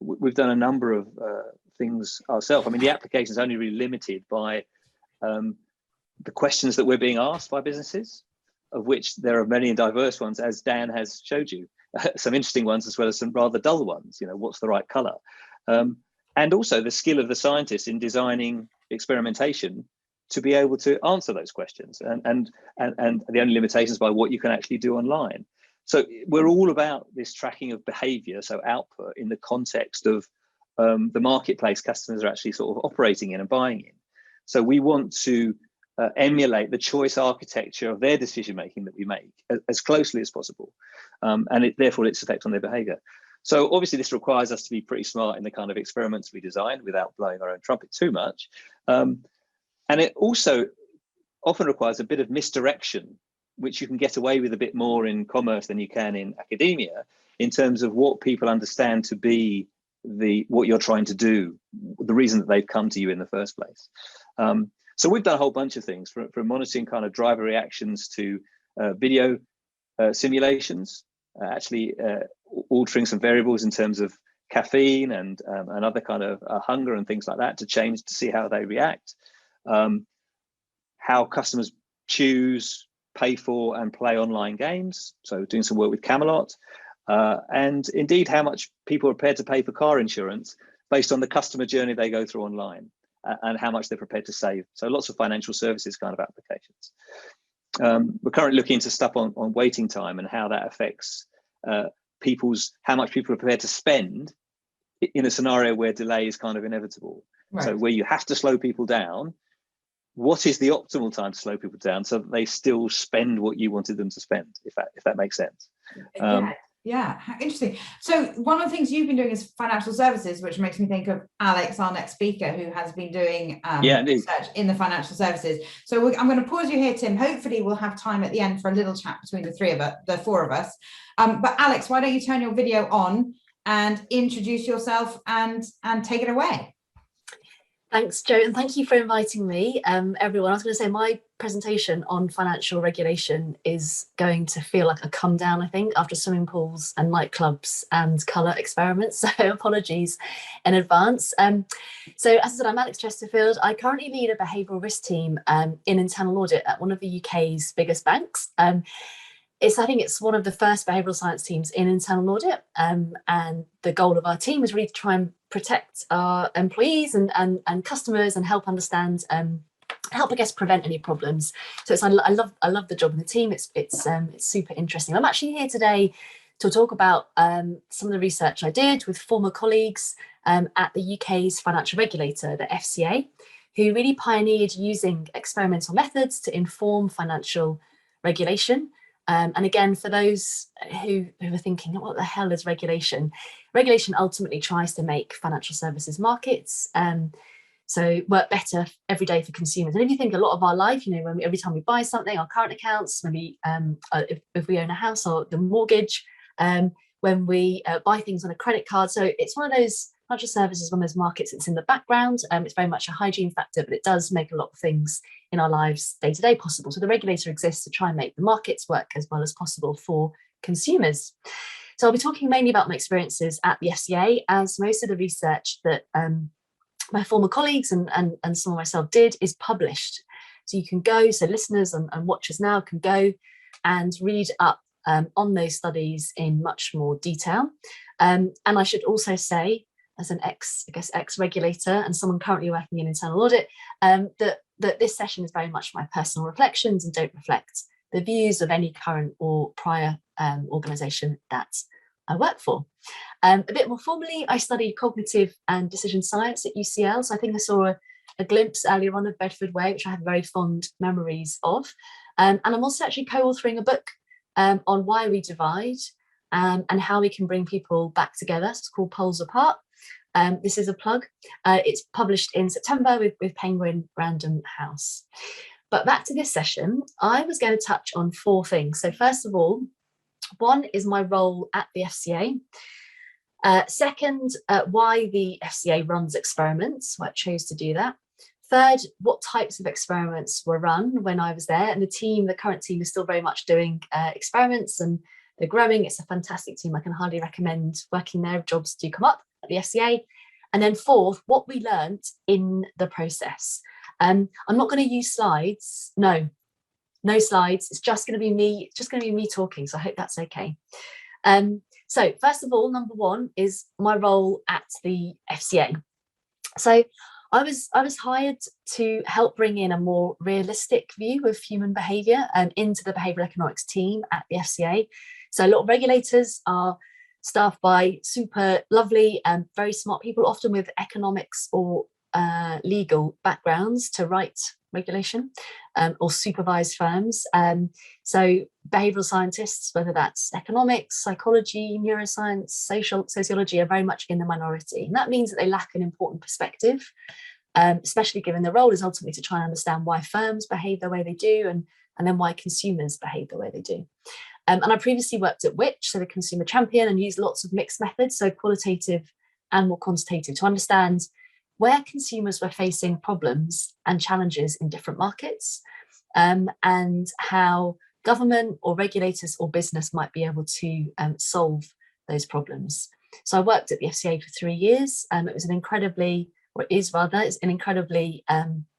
We've done a number of things ourselves. I mean, the application is only really limited by the questions that we're being asked by businesses, of which there are many and diverse ones, as Dan has showed you, some interesting ones as well as some rather dull ones. What's the right color? And also the skill of the scientists in designing experimentation to be able to answer those questions, and the only limitations by what you can actually do online. So we're all about this tracking of behavior, so output, in the context of the marketplace customers are actually sort of operating in and buying in. So we want to emulate the choice architecture of their decision making that we make as closely as possible, and therefore its effect on their behavior. So obviously this requires us to be pretty smart in the kind of experiments we design without blowing our own trumpet too much. And it also often requires a bit of misdirection, which you can get away with a bit more in commerce than you can in academia, in terms of what people understand to be what you're trying to do, the reason that they've come to you in the first place. So we've done a whole bunch of things, from monitoring kind of driver reactions to video simulations, actually altering some variables in terms of caffeine and other kind of hunger and things like that to change to see how they react, how customers choose, pay for and play online games, so doing some work with Camelot, and indeed how much people are prepared to pay for car insurance based on the customer journey they go through online, and how much they're prepared to save. So lots of financial services kind of applications. We're currently looking into stuff on waiting time and how that affects how much people are prepared to spend in a scenario where delay is kind of inevitable. Right. So where you have to slow people down, what is the optimal time to slow people down so that they still spend what you wanted them to spend, if that makes sense. Yeah, interesting. So one of the things you've been doing is financial services, which makes me think of Alex, our next speaker, who has been doing research in the financial services. So I'm going to pause you here, Tim. Hopefully we'll have time at the end for a little chat between the four of us. But Alex, why don't you turn your video on and introduce yourself and take it away? Thanks, Joe, and thank you for inviting me. Everyone, I was going to say my presentation on financial regulation is going to feel like a come down, I think, after swimming pools and nightclubs and colour experiments. So apologies in advance. So as I said, I'm Alex Chesterfield. I currently lead a behavioural risk team in internal audit at one of the UK's biggest banks. I think it's one of the first behavioural science teams in internal audit, and the goal of our team is really to try and protect our employees and customers and help understand, help, I guess, prevent any problems. So I love the job in the team. It's super interesting. I'm actually here today to talk about some of the research I did with former colleagues at the UK's financial regulator, the FCA, who really pioneered using experimental methods to inform financial regulation. And again, for those who are thinking, what the hell is regulation? Regulation ultimately tries to make financial services markets so work better every day for consumers. And if you think a lot of our life, every time we buy something, our current accounts, maybe if we own a house or the mortgage, when we buy things on a credit card. So it's one of those, financial services, one of those markets that's in the background. It's very much a hygiene factor, but it does make a lot of things in our lives day to day possible. So the regulator exists to try and make the markets work as well as possible for consumers. So I'll be talking mainly about my experiences at the FCA, as most of the research that my former colleagues and some of myself did is published. So you can go, so listeners and watchers now can go and read up on those studies in much more detail. And I should also say, as an ex-regulator and someone currently working in internal audit, that this session is very much my personal reflections and don't reflect the views of any current or prior organisation that I work for. A bit more formally, I studied cognitive and decision science at UCL. So I think I saw a glimpse earlier on of Bedford Way, which I have very fond memories of. And I'm also actually co-authoring a book on why we divide and how we can bring people back together. It's called Poles Apart. This is a plug. It's published in September with Penguin Random House. But back to this session, I was going to touch on four things. So first of all, one is my role at the FCA. Second, why the FCA runs experiments, why it chose to do that. Third, what types of experiments were run when I was there. And the current team is still very much doing experiments, and they're growing. It's a fantastic team. I can highly recommend working there if jobs do come up at the FCA. And then fourth, what we learned in the process. I'm not going to use slides. No slides. It's just going to be me talking. So I hope that's okay. So first of all, number one is my role at the FCA. So I was hired to help bring in a more realistic view of human behaviour into the behavioural economics team at the FCA. So a lot of regulators are staffed by super lovely and very smart people, often with economics or legal backgrounds to write regulation or supervise firms. So behavioural scientists, whether that's economics, psychology, neuroscience, sociology, are very much in the minority. And that means that they lack an important perspective, especially given the role is ultimately to try and understand why firms behave the way they do and then why consumers behave the way they do. And I previously worked at Which, so the consumer champion, and used lots of mixed methods, so qualitative and more quantitative, to understand where consumers were facing problems and challenges in different markets, and how government or regulators or business might be able to solve those problems. So I worked at the FCA for 3 years. It was an incredibly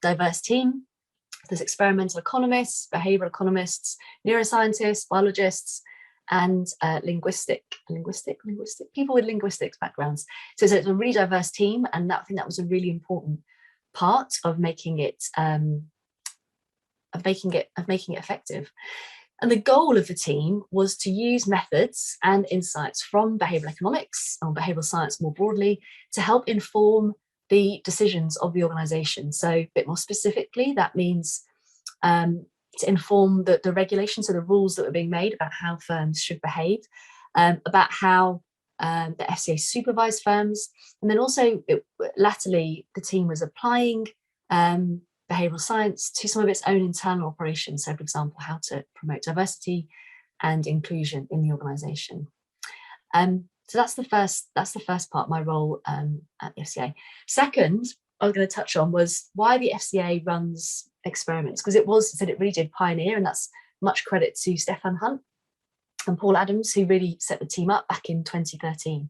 diverse team. There's experimental economists, behavioural economists, neuroscientists, biologists, and people with linguistics backgrounds. So it's a really diverse team, and I think that was a really important part of making it effective. And the goal of the team was to use methods and insights from behavioural economics or behavioural science more broadly to help inform the decisions of the organisation. So a bit more specifically, that means to inform the regulations, so the rules that were being made about how firms should behave, about how the FCA supervised firms, and then also latterly the team was applying behavioural science to some of its own internal operations. So, for example, how to promote diversity and inclusion in the organisation. So that's the first part, my role at the FCA. Second, I was going to touch on was why the FCA runs experiments, because it really did pioneer, and that's much credit to Stefan Hunt and Paul Adams, who really set the team up back in 2013.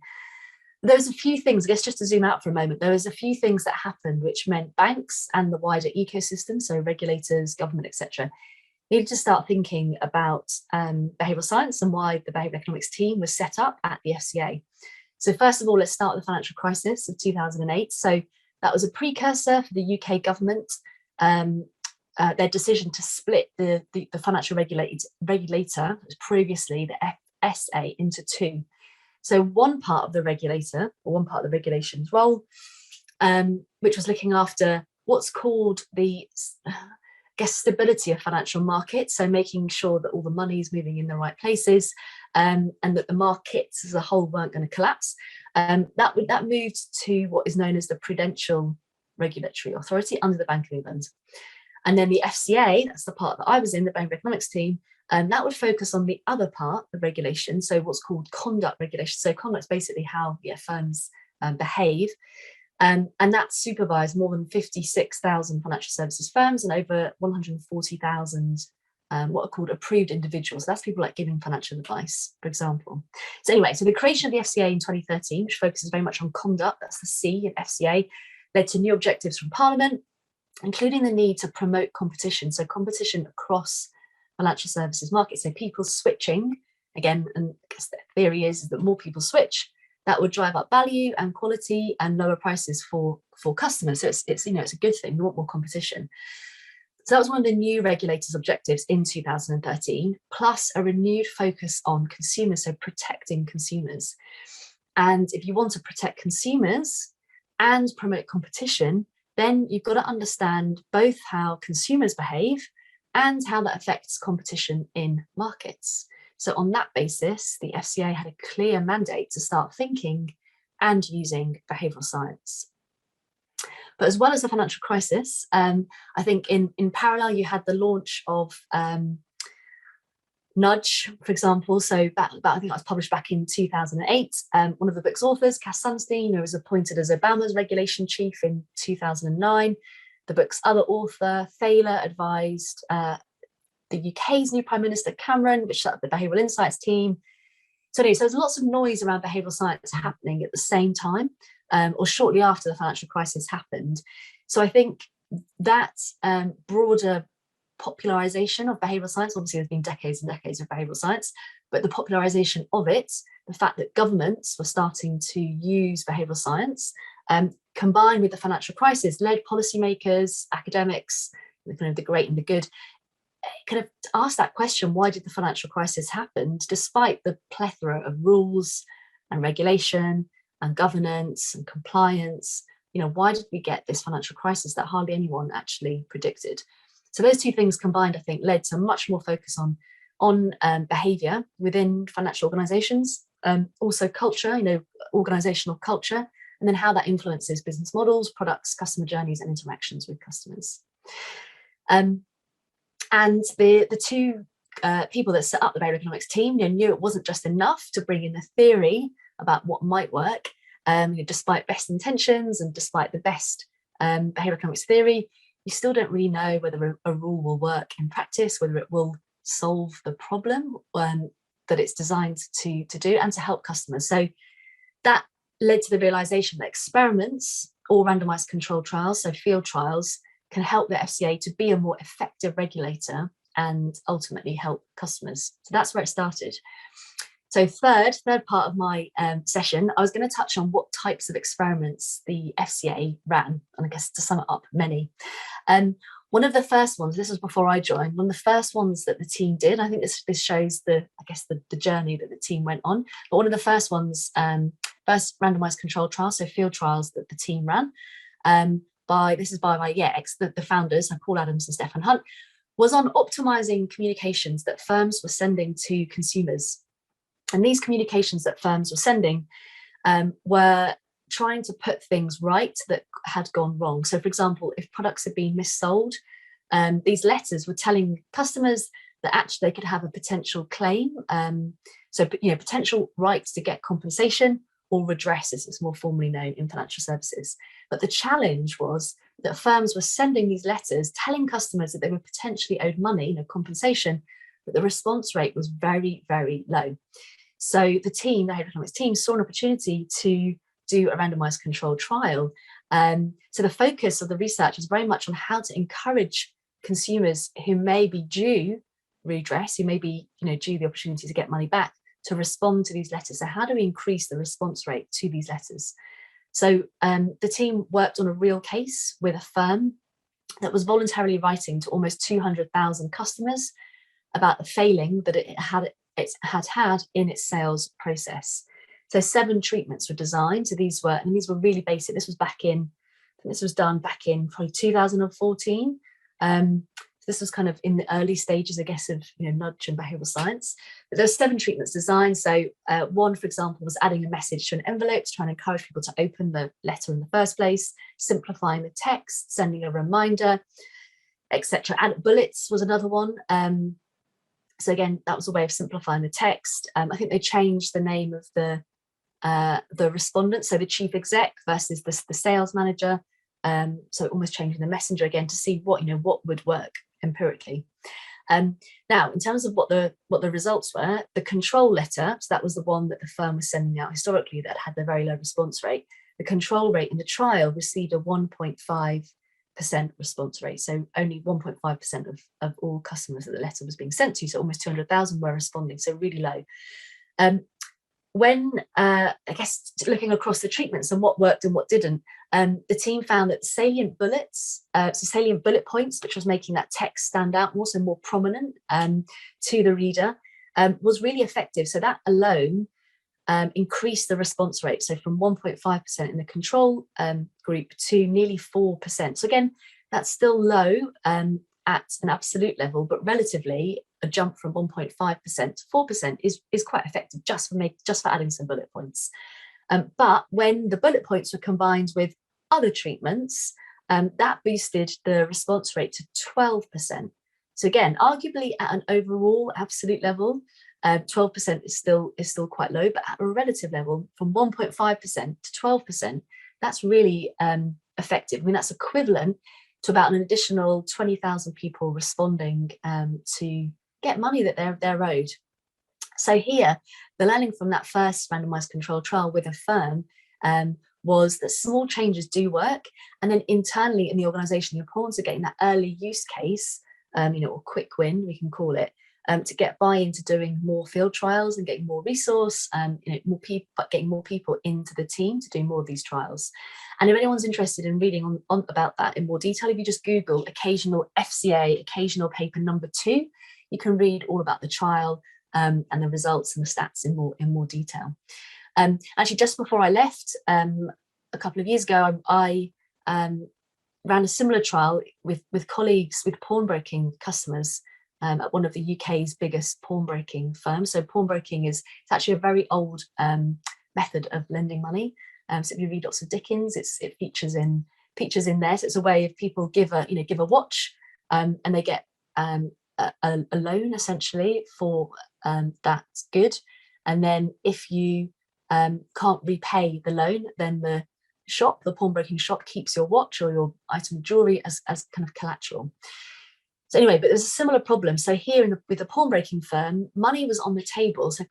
There was a few things, I guess, just to zoom out for a moment, there was a few things that happened which meant banks and the wider ecosystem, so regulators, government, etc., needed to start thinking about behavioural science and why the behavioural economics team was set up at the FCA. So first of all, let's start with the financial crisis of 2008. So that was a precursor for the UK government, their decision to split the financial regulator, previously the FSA, into two. So one part of the regulator, or one part of the regulations role, which was looking after what's called the stability of financial markets, so making sure that all the money is moving in the right places, and that the markets as a whole weren't going to collapse. That moved to what is known as the Prudential Regulatory Authority under the Bank of England. And then the FCA, that's the part that I was in, the Behavioural Economics team, that would focus on the other part, the regulation, so what's called conduct regulation. So conduct is basically how firms behave. And that supervised more than 56,000 financial services firms and over 140,000 what are called approved individuals. That's people like giving financial advice, for example. So anyway, so the creation of the FCA in 2013, which focuses very much on conduct, that's the C in FCA, led to new objectives from Parliament, including the need to promote competition. So competition across financial services markets. So people switching, again, and I guess the theory is that more people switch, that would drive up value and quality and lower prices for customers. So it's a good thing. We want more competition. So that was one of the new regulators' objectives in 2013, plus a renewed focus on consumers, so protecting consumers. And if you want to protect consumers and promote competition, then you've got to understand both how consumers behave and how that affects competition in markets. So on that basis, the FCA had a clear mandate to start thinking and using behavioural science. But as well as the financial crisis, I think in parallel, you had the launch of Nudge, for example. So I think that was published back in 2008. One of the book's authors, Cass Sunstein, who was appointed as Obama's regulation chief in 2009. The book's other author, Thaler, advised the UK's new Prime Minister, Cameron, which set up the Behavioural Insights team. So anyway, so there's lots of noise around behavioural science happening at the same time, or shortly after the financial crisis happened. So I think that broader popularisation of behavioural science, obviously there's been decades and decades of behavioural science, but the popularisation of it, the fact that governments were starting to use behavioural science, combined with the financial crisis, led policymakers, academics, kind of the great and the good, kind of ask that question, why did the financial crisis happen despite the plethora of rules and regulation and governance and compliance? Why did we get this financial crisis that hardly anyone actually predicted? So those two things combined, I think, led to much more focus on behaviour within financial organisations, also culture, organisational culture, and then how that influences business models, products, customer journeys, and interactions with customers. And the two people that set up the Behavioural Economics team knew it wasn't just enough to bring in the theory about what might work, despite best intentions and despite the best behavioural economics theory. You still don't really know whether a rule will work in practice, whether it will solve the problem that it's designed to do and to help customers. So that led to the realization that experiments or randomized controlled trials, so field trials, can help the FCA to be a more effective regulator and ultimately help customers. So that's where it started. So third part of my session, I was going to touch on what types of experiments the FCA ran, and I guess to sum it up, many. One of the first ones, this was before I joined, one of the first ones that the team did, I think this shows the journey that the team went on, but one of the first ones, first randomized controlled trials, so field trials that the team ran, this is by my the founders, Paul Adams and Stefan Hunt, was on optimizing communications that firms were sending to consumers. And these communications that firms were sending were trying to put things right that had gone wrong. So, for example, if products had been missold, these letters were telling customers that actually they could have a potential claim, potential rights to get compensation or redress, as it's more formally known in financial services. But the challenge was that firms were sending these letters telling customers that they were potentially owed money, compensation, but the response rate was very, very low. So the behavioral economics team, saw an opportunity to do a randomized controlled trial. So the focus of the research is very much on how to encourage consumers who may be due redress, who may be due the opportunity to get money back, to respond to these letters. So how do we increase the response rate to these letters? So the team worked on a real case with a firm that was voluntarily writing to almost 200,000 customers about the failing that it had in its sales process. So 7 treatments were designed. So these were really basic. This was done back in probably 2014. This was kind of in the early stages, I guess, of nudge and behavioural science. But there were 7 treatments designed. So one, for example, was adding a message to an envelope to try and encourage people to open the letter in the first place, simplifying the text, sending a reminder, etc. And bullets was another one. So again, that was a way of simplifying the text. I think they changed the name of the respondent, so the chief exec versus the sales manager. So almost changing the messenger again to see what would work empirically. Now, in terms of what the results were, the control letter, so that was the one that the firm was sending out historically that had the very low response rate. The control rate in the trial received a 1.5% response rate. So only 1.5% of all customers that the letter was being sent to, so almost 200,000 were responding, so really low. When I guess looking across the treatments and what worked and what didn't, the team found that salient bullets, salient bullet points, which was making that text stand out and also more prominent to the reader, was really effective. So that alone increased the response rate. So from 1.5% in the control group to nearly 4%. So again, that's still low at an absolute level, but relatively a jump from 1.5% to 4% is quite effective just for adding some bullet points. But when the bullet points were combined with other treatments, that boosted the response rate to 12%. So again, arguably at an overall absolute level, 12% is still quite low, but at a relative level, from 1.5% to 12%, that's really effective. I mean, that's equivalent to about an additional 20,000 people responding to get money that they're owed. So here, the learning from that first randomized controlled trial with a firm was that small changes do work, and then internally in the organisation, the importance of getting that early use case, or quick win, we can call it, to get buy-in to doing more field trials and getting more resource, getting more people into the team to do more of these trials. And if anyone's interested in reading on about that in more detail, if you just Google occasional FCA, occasional paper number 2, you can read all about the trial and the results and the stats in more detail. Actually, just before I left, a couple of years ago, I ran a similar trial with colleagues with pawnbroking customers at one of the UK's biggest pawnbroking firms. So pawnbroking it's actually a very old method of lending money. So if you read lots of Dickens, it features in there. So it's a way of people give a watch and they get a loan essentially for that good. And then if you can't repay the loan, then the pawnbroking shop keeps your watch or your item of jewelry as kind of collateral. So anyway, but there's a similar problem. So here with the pawnbroking firm, money was on the table. So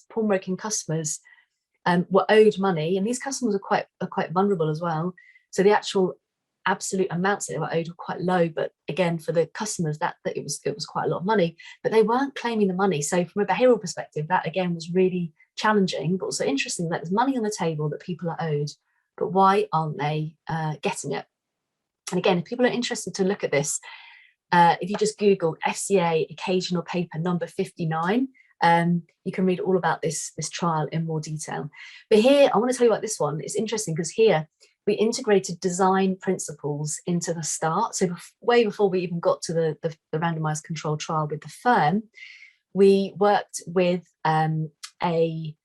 pawnbroking customers were owed money, and these customers are quite vulnerable as well. So the actual absolute amounts that they were owed were quite low, but again, for the customers, that it was quite a lot of money, but they weren't claiming the money. So from a behavioural perspective, that again was really challenging, but also interesting that there's money on the table that people are owed, but why aren't they getting it? And again, if people are interested to look at this, if you just Google FCA occasional paper number 59, you can read all about this trial in more detail. But here, I want to tell you about this one. It's interesting because here we integrated design principles into the start. So way before we even got to the randomized controlled trial with the firm, we worked with actually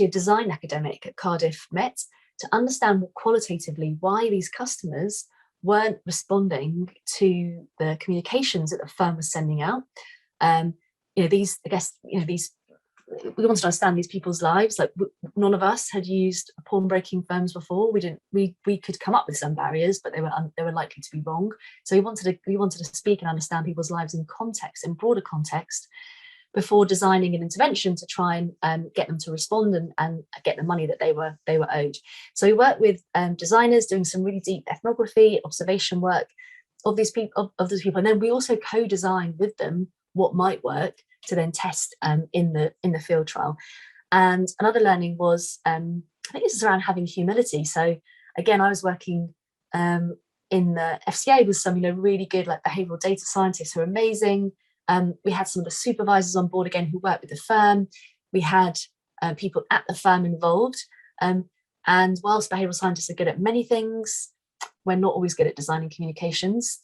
a design academic at Cardiff Met to understand qualitatively why these customers weren't responding to the communications that the firm was sending out. These, I guess, these, we wanted to understand these people's lives. Like, none of us had used pawn broking firms before. We could come up with some barriers, but they were likely to be wrong. So we wanted to speak and understand people's lives in context, in broader context, before designing an intervention to try and get them to respond and get the money that they were owed. So we worked with designers doing some really deep ethnography, observation work of these people, and then we also co-designed with them what might work to then test in the field trial. And another learning was, I think this is around having humility. So again, I was working in the FCA with some really good like behavioural data scientists who are amazing. We had some of the supervisors on board again who worked with the firm. We had people at the firm involved. And whilst behavioural scientists are good at many things, we're not always good at designing communications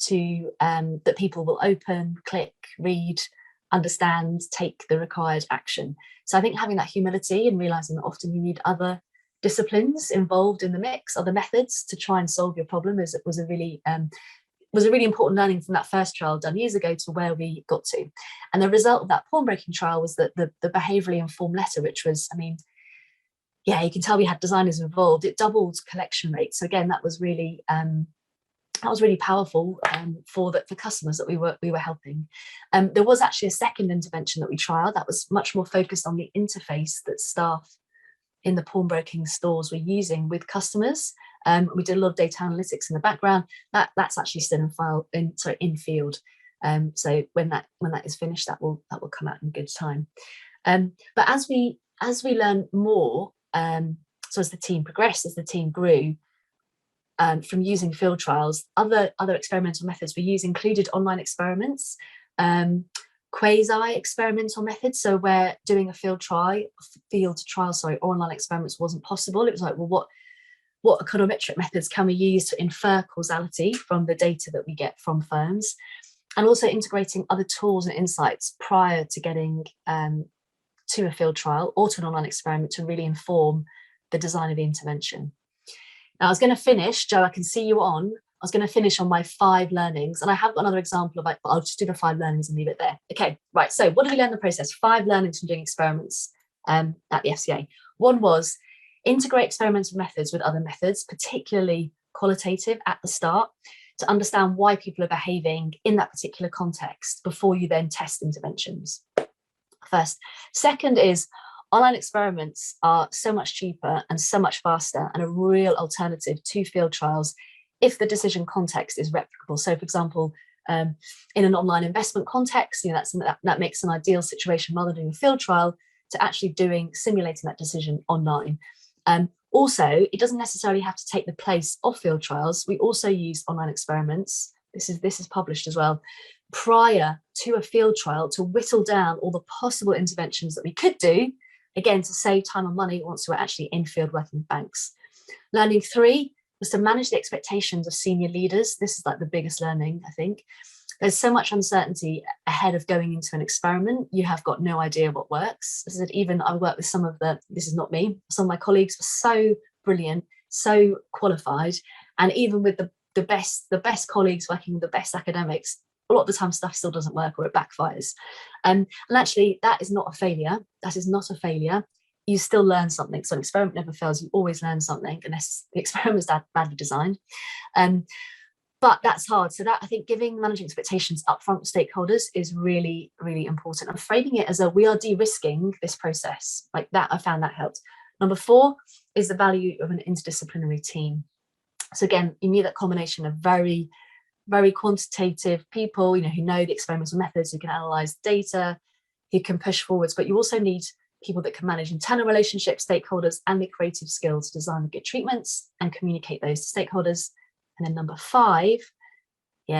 that people will open, click, read, understand, take the required action. So I think having that humility and realising that often you need other disciplines involved in the mix, other methods to try and solve your problem was a really important learning from that first trial done years ago to where we got to. And the result of that pawnbroking trial was that the behaviourally informed letter, which was, you can tell we had designers involved, it doubled collection rates. So again, that was really powerful for customers that we were helping. There was actually a second intervention that we trialed that was much more focused on the interface that staff in the pawnbroking stores were using with customers. We did a lot of data analytics in the background. That's actually still in field. So when that is finished, that will come out in good time. But as we learn more, so as the team progressed, as the team grew, from using field trials, other experimental methods we use included online experiments, quasi-experimental methods. So where doing a field trial, or online experiments wasn't possible. It was like, well, what econometric methods can we use to infer causality from the data that we get from firms? And also integrating other tools and insights prior to getting to a field trial or to an online experiment to really inform the design of the intervention. Now, I was going to finish, Joe, I can see you on. I was going to finish on my 5 learnings, and I have got another example of it, but I'll just do the 5 learnings and leave it there. Okay, right. So what did we learn in the process? 5 learnings from doing experiments at the FCA. One was integrate experimental methods with other methods, particularly qualitative at the start, to understand why people are behaving in that particular context before you then test interventions. First. Second is online experiments are so much cheaper and so much faster and a real alternative to field trials if the decision context is replicable. So, for example, in an online investment context, that makes an ideal situation rather than doing a field trial to actually simulating that decision online. Also, it doesn't necessarily have to take the place of field trials. We also use online experiments. This is published as well, prior to a field trial to whittle down all the possible interventions that we could do, again, to save time and money once we're actually in field working with banks. Learning 3 was to manage the expectations of senior leaders. This is like the biggest learning, I think. There's so much uncertainty ahead of going into an experiment. You have got no idea what works. As I said, even I work with this is not me, some of my colleagues were so brilliant, so qualified, and even with the best colleagues working with the best academics, a lot of the time stuff still doesn't work or it backfires. And actually, that is not a failure. That is not a failure. You still learn something. So an experiment never fails. You always learn something unless the experiment's badly designed. But that's hard. So that, I think, managing expectations upfront with stakeholders is really, really important. And framing it as we are de-risking this process. Like that, I found that helped. Number 4 is the value of an interdisciplinary team. So again, you need that combination of very, very quantitative people, who know the experimental methods, who can analyze data, who can push forwards. But you also need people that can manage internal relationships, stakeholders, and the creative skills to design good treatments and communicate those to stakeholders. And then number 5,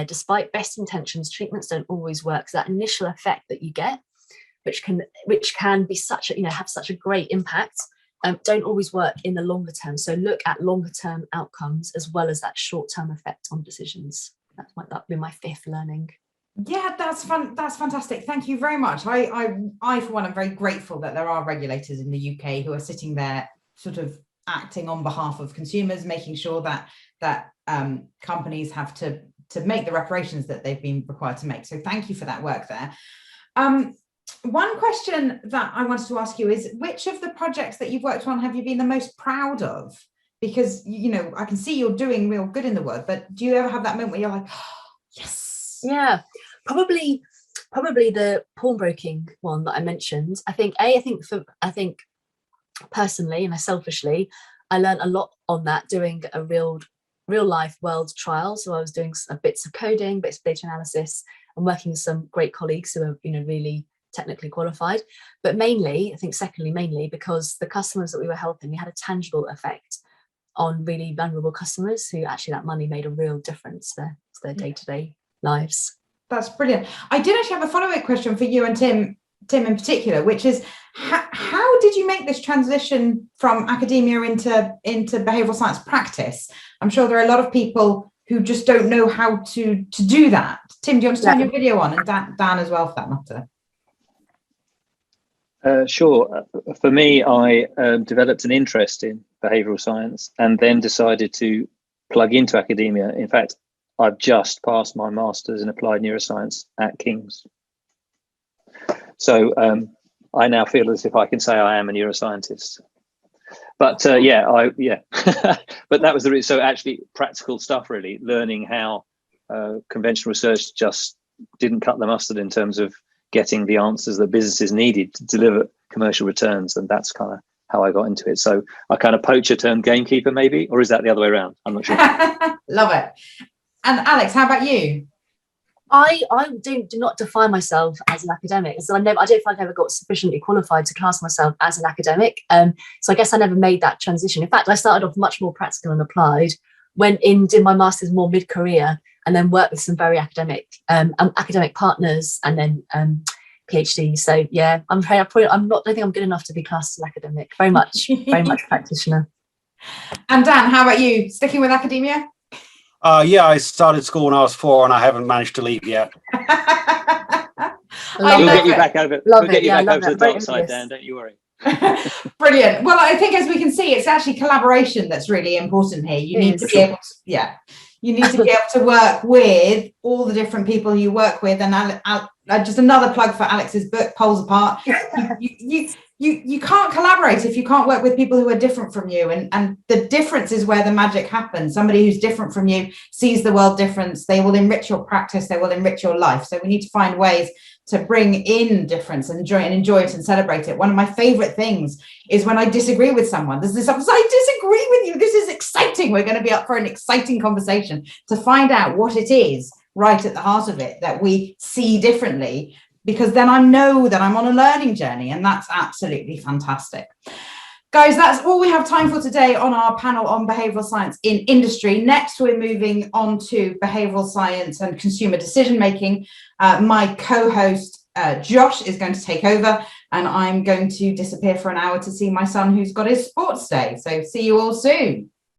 despite best intentions, treatments don't always work. So that initial effect that you get, which can be have such a great impact, don't always work in the longer term. So look at longer term outcomes as well as that short term effect on decisions. That'd be my 5th learning. Yeah, that's fun. That's fantastic. Thank you very much. I for one, am very grateful that there are regulators in the UK who are sitting there sort of acting on behalf of consumers, making sure that companies have to make the reparations that they've been required to make. So thank you for that work there. One question that I wanted to ask you is, which of the projects that you've worked on have you been the most proud of? Because, I can see you're doing real good in the work, but do you ever have that moment where you're like, oh, yes? Yeah, probably the pawnbroking one that I mentioned. I think personally and selfishly, I learned a lot on that doing a real life world trial. So I was doing bits of coding, bits of data analysis, and working with some great colleagues who are really technically qualified. But mainly because the customers that we were helping, we had a tangible effect on really vulnerable customers who actually that money made a real difference to their day-to-day lives. That's brilliant. I did actually have a follow-up question for you and Tim in particular, which is how did you make this transition from academia into behavioral science practice? I'm sure there are a lot of people who just don't know how to do that. Tim, do you want to turn your video on, and Dan as well for that matter? Sure. For me, I developed an interest in behavioural science and then decided to plug into academia. In fact, I've just passed my master's in applied neuroscience at King's. So I now feel as if I can say I am a neuroscientist. But but that was the reason. So actually practical stuff, really, learning how conventional research just didn't cut the mustard in terms of getting the answers that businesses needed to deliver commercial returns. And that's kind of how I got into it. So I kind of poacher turned gamekeeper, maybe, or is that the other way around? I'm not sure. Love it. And Alex, how about you? I do not define myself as an academic. So I don't think I ever got sufficiently qualified to class myself as an academic. So I guess I never made that transition. In fact, I started off much more practical and applied, went in, did my master's more mid-career, and then worked with some very academic partners, and then PhD. So yeah, I don't think I'm good enough to be classed as academic. Very much practitioner. And Dan, how about you? Sticking with academia? Yeah, I started school when I was 4 and I haven't managed to leave yet. We'll get you back over. We'll get you back over to the dark side, Dan. Don't you worry. Brilliant. Well, I think as we can see, it's actually collaboration that's really important here. You need to be able to, you need to be able to work with all the different people you work with. And just another plug for Alex's book, Poles Apart. You can't collaborate if you can't work with people who are different from you. And the difference is where the magic happens. Somebody who's different from you sees the world difference. They will enrich your practice. They will enrich your life. So we need to find ways to bring in difference and enjoy it and celebrate it. One of my favorite things is when I disagree with someone. There's this, I disagree with you. This is exciting. We're going to be up for an exciting conversation to find out what it is right at the heart of it that we see differently, because then I know that I'm on a learning journey, and that's absolutely fantastic. Guys, that's all we have time for today on our panel on behavioural science in industry. Next, we're moving on to behavioural science and consumer decision making. My co-host, Josh, is going to take over, and I'm going to disappear for an hour to see my son who's got his sports day. So see you all soon.